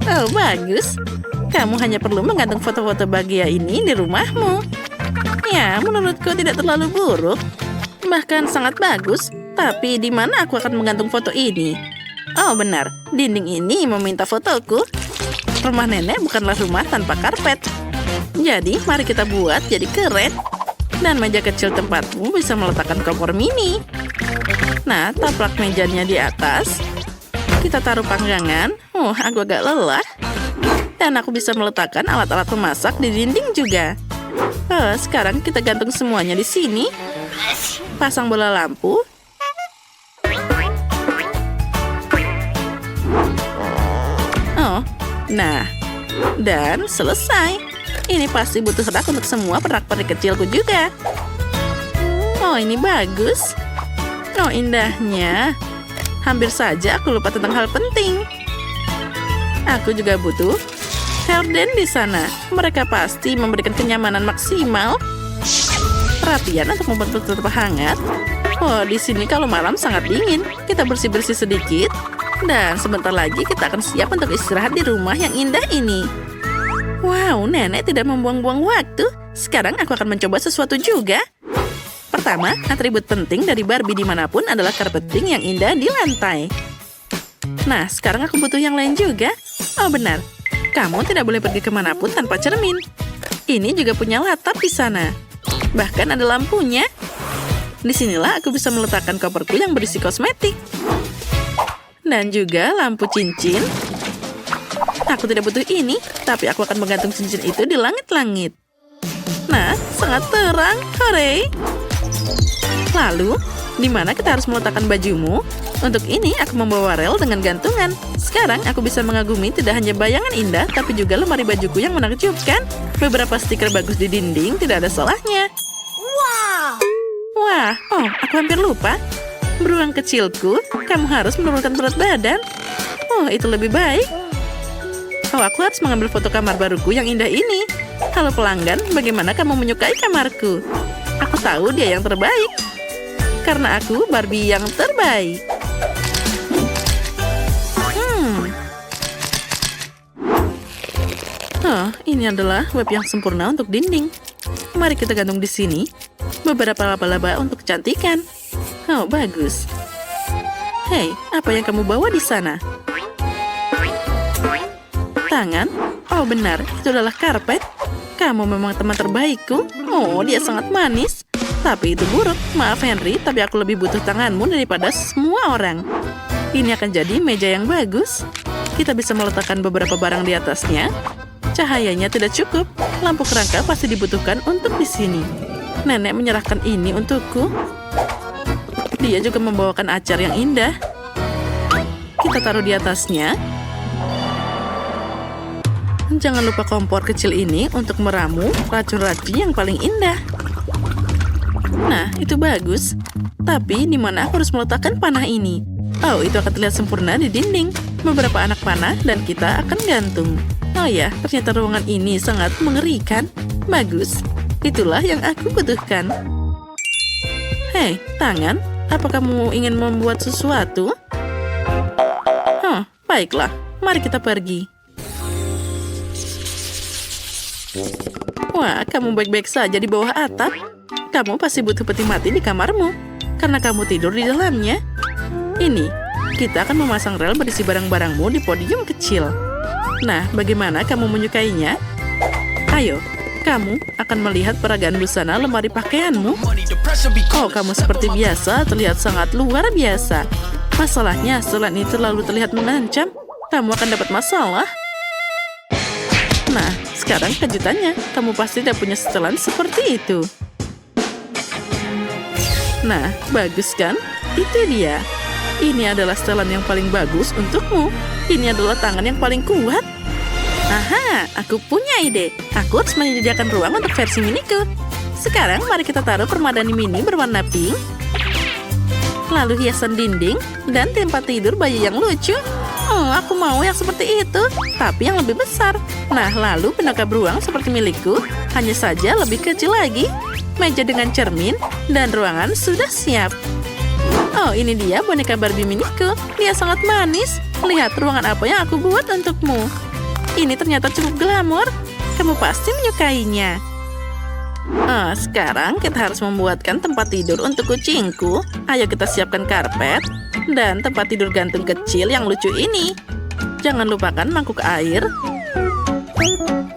Oh, bagus. Kamu hanya perlu menggantung foto-foto bahagia ini di rumahmu. Ya, menurutku tidak terlalu buruk. Bahkan sangat bagus. Tapi di mana aku akan menggantung foto ini? Oh, benar. Dinding ini meminta fotoku. Rumah nenek bukanlah rumah tanpa karpet. Jadi, mari kita buat jadi keren. Dan meja kecil tempatmu bisa meletakkan kompor mini. Nah, taplak mejanya di atas. Kita taruh panggangan. Aku agak lelah. Dan aku bisa meletakkan alat-alat memasak di dinding juga. Sekarang kita gantung semuanya di sini. Pasang bola lampu. Nah, dan selesai. Ini pasti butuh rak untuk semua pernak-pernik kecilku juga. Ini bagus. Indahnya. Hampir saja aku lupa tentang hal penting. Aku juga butuh horden di sana. Mereka pasti memberikan kenyamanan maksimal. Perhatian untuk membantu tetap hangat. Di sini kalau malam sangat dingin. Kita bersih-bersih sedikit. Dan sebentar lagi kita akan siap untuk istirahat di rumah yang indah ini. Wow, nenek tidak membuang-buang waktu. Sekarang aku akan mencoba sesuatu juga. Pertama, atribut penting dari Barbie dimanapun adalah carpeting yang indah di lantai. Nah, sekarang aku butuh yang lain juga. Benar. Kamu tidak boleh pergi kemanapun tanpa cermin. Ini juga punya latap di sana. Bahkan ada lampunya. Disinilah aku bisa meletakkan koperku yang berisi kosmetik. Dan juga lampu cincin. Aku tidak butuh ini, tapi aku akan menggantung cincin itu di langit-langit. Nah, sangat terang. Hore! Lalu, di mana kita harus meletakkan bajumu? Untuk ini, aku membawa rel dengan gantungan. Sekarang, aku bisa mengagumi tidak hanya bayangan indah, tapi juga lemari bajuku yang menakjubkan. Beberapa stiker bagus di dinding, tidak ada salahnya. Wah, aku hampir lupa. Beruang kecilku, kamu harus menurunkan berat badan. Itu lebih baik. Aku harus mengambil foto kamar baruku yang indah ini. Halo pelanggan, bagaimana kamu menyukai kamarku? Aku tahu dia yang terbaik. Karena aku Barbie yang terbaik. Ini adalah web yang sempurna untuk dinding. Mari kita gantung di sini. Beberapa laba-laba untuk kecantikan. Bagus. Hei, apa yang kamu bawa di sana? Tangan? Benar, itu adalah karpet. Kamu memang teman terbaikku. Dia sangat manis. Tapi itu buruk. Maaf Henry, tapi aku lebih butuh tanganmu daripada semua orang. Ini akan jadi meja yang bagus. Kita bisa meletakkan beberapa barang di atasnya. Cahayanya tidak cukup. Lampu kerangka pasti dibutuhkan untuk di sini. Nenek menyerahkan ini untukku. Dia juga membawakan acar yang indah. Kita taruh di atasnya. Jangan lupa kompor kecil ini untuk meramu racun-racun yang paling indah. Nah, itu bagus. Tapi di mana aku harus meletakkan panah ini? Itu akan terlihat sempurna di dinding. Beberapa anak panah dan kita akan gantung. Ya, ternyata ruangan ini sangat mengerikan. Bagus. Itulah yang aku butuhkan. Hei, tangan. Apa kamu ingin membuat sesuatu? Baiklah. Mari kita pergi. Wah, kamu baik-baik saja di bawah atap. Kamu pasti butuh peti mati di kamarmu. Karena kamu tidur di dalamnya. Ini, kita akan memasang rel berisi barang-barangmu di podium kecil. Nah, bagaimana kamu menyukainya? Ayo, kamu akan melihat peragaan busana lemari pakaianmu. Kamu seperti biasa terlihat sangat luar biasa. Masalahnya, setelan ini terlalu terlihat mengancam. Kamu akan dapat masalah. Nah, sekarang kejutannya. Kamu pasti tidak punya setelan seperti itu. Nah, bagus kan? Itu dia. Ini adalah setelan yang paling bagus untukmu. Ini adalah tangan yang paling kuat. Aha, aku punya ide. Aku harus menyediakan ruang untuk versi miniku. Sekarang mari kita taruh permadani mini berwarna pink. Lalu hiasan dinding dan tempat tidur bayi yang lucu. Aku mau yang seperti itu, tapi yang lebih besar. Nah, lalu penangkap ruang seperti milikku, hanya saja lebih kecil lagi. Meja dengan cermin dan ruangan sudah siap. Ini dia boneka Barbie miniku. Dia sangat manis. Lihat ruangan apa yang aku buat untukmu. Ini ternyata cukup glamor. Kamu pasti menyukainya. Sekarang kita harus membuatkan tempat tidur untuk kucingku. Ayo kita siapkan karpet dan tempat tidur gantung kecil yang lucu ini. Jangan lupakan mangkuk air.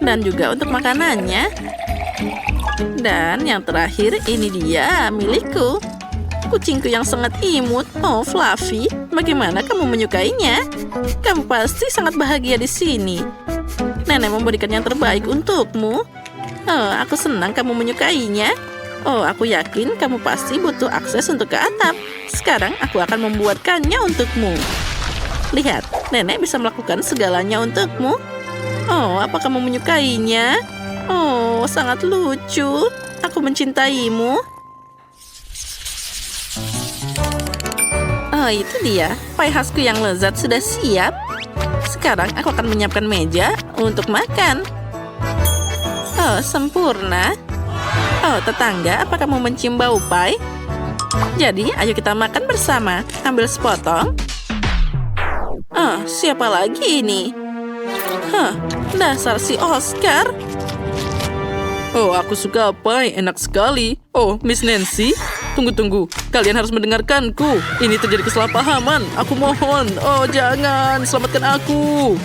Dan juga untuk makanannya. Dan yang terakhir, ini dia milikku. Kucingku yang sangat imut. Oh, Fluffy, bagaimana kamu menyukainya? Kamu pasti sangat bahagia di sini. Nenek memberikan yang terbaik untukmu. Oh, aku senang kamu menyukainya. Oh, aku yakin kamu pasti butuh akses untuk ke atap. Sekarang aku akan membuatkannya untukmu. Lihat, nenek bisa melakukan segalanya untukmu. Oh, apa kamu menyukainya? Oh, sangat lucu. Aku mencintaimu. Oh, itu dia. Pie khasku yang lezat sudah siap. Sekarang aku akan menyiapkan meja untuk makan. Oh, sempurna. Oh, tetangga, apa kamu mencium bau pie? Jadi, ayo kita makan bersama. Ambil sepotong. Oh, siapa lagi ini? Hah, dasar si Oscar. Oh, aku suka pie, enak sekali. Oh, Miss Nancy, tunggu. Kalian harus mendengarkanku. Ini terjadi kesalahpahaman. Aku mohon. Oh, jangan, selamatkan aku.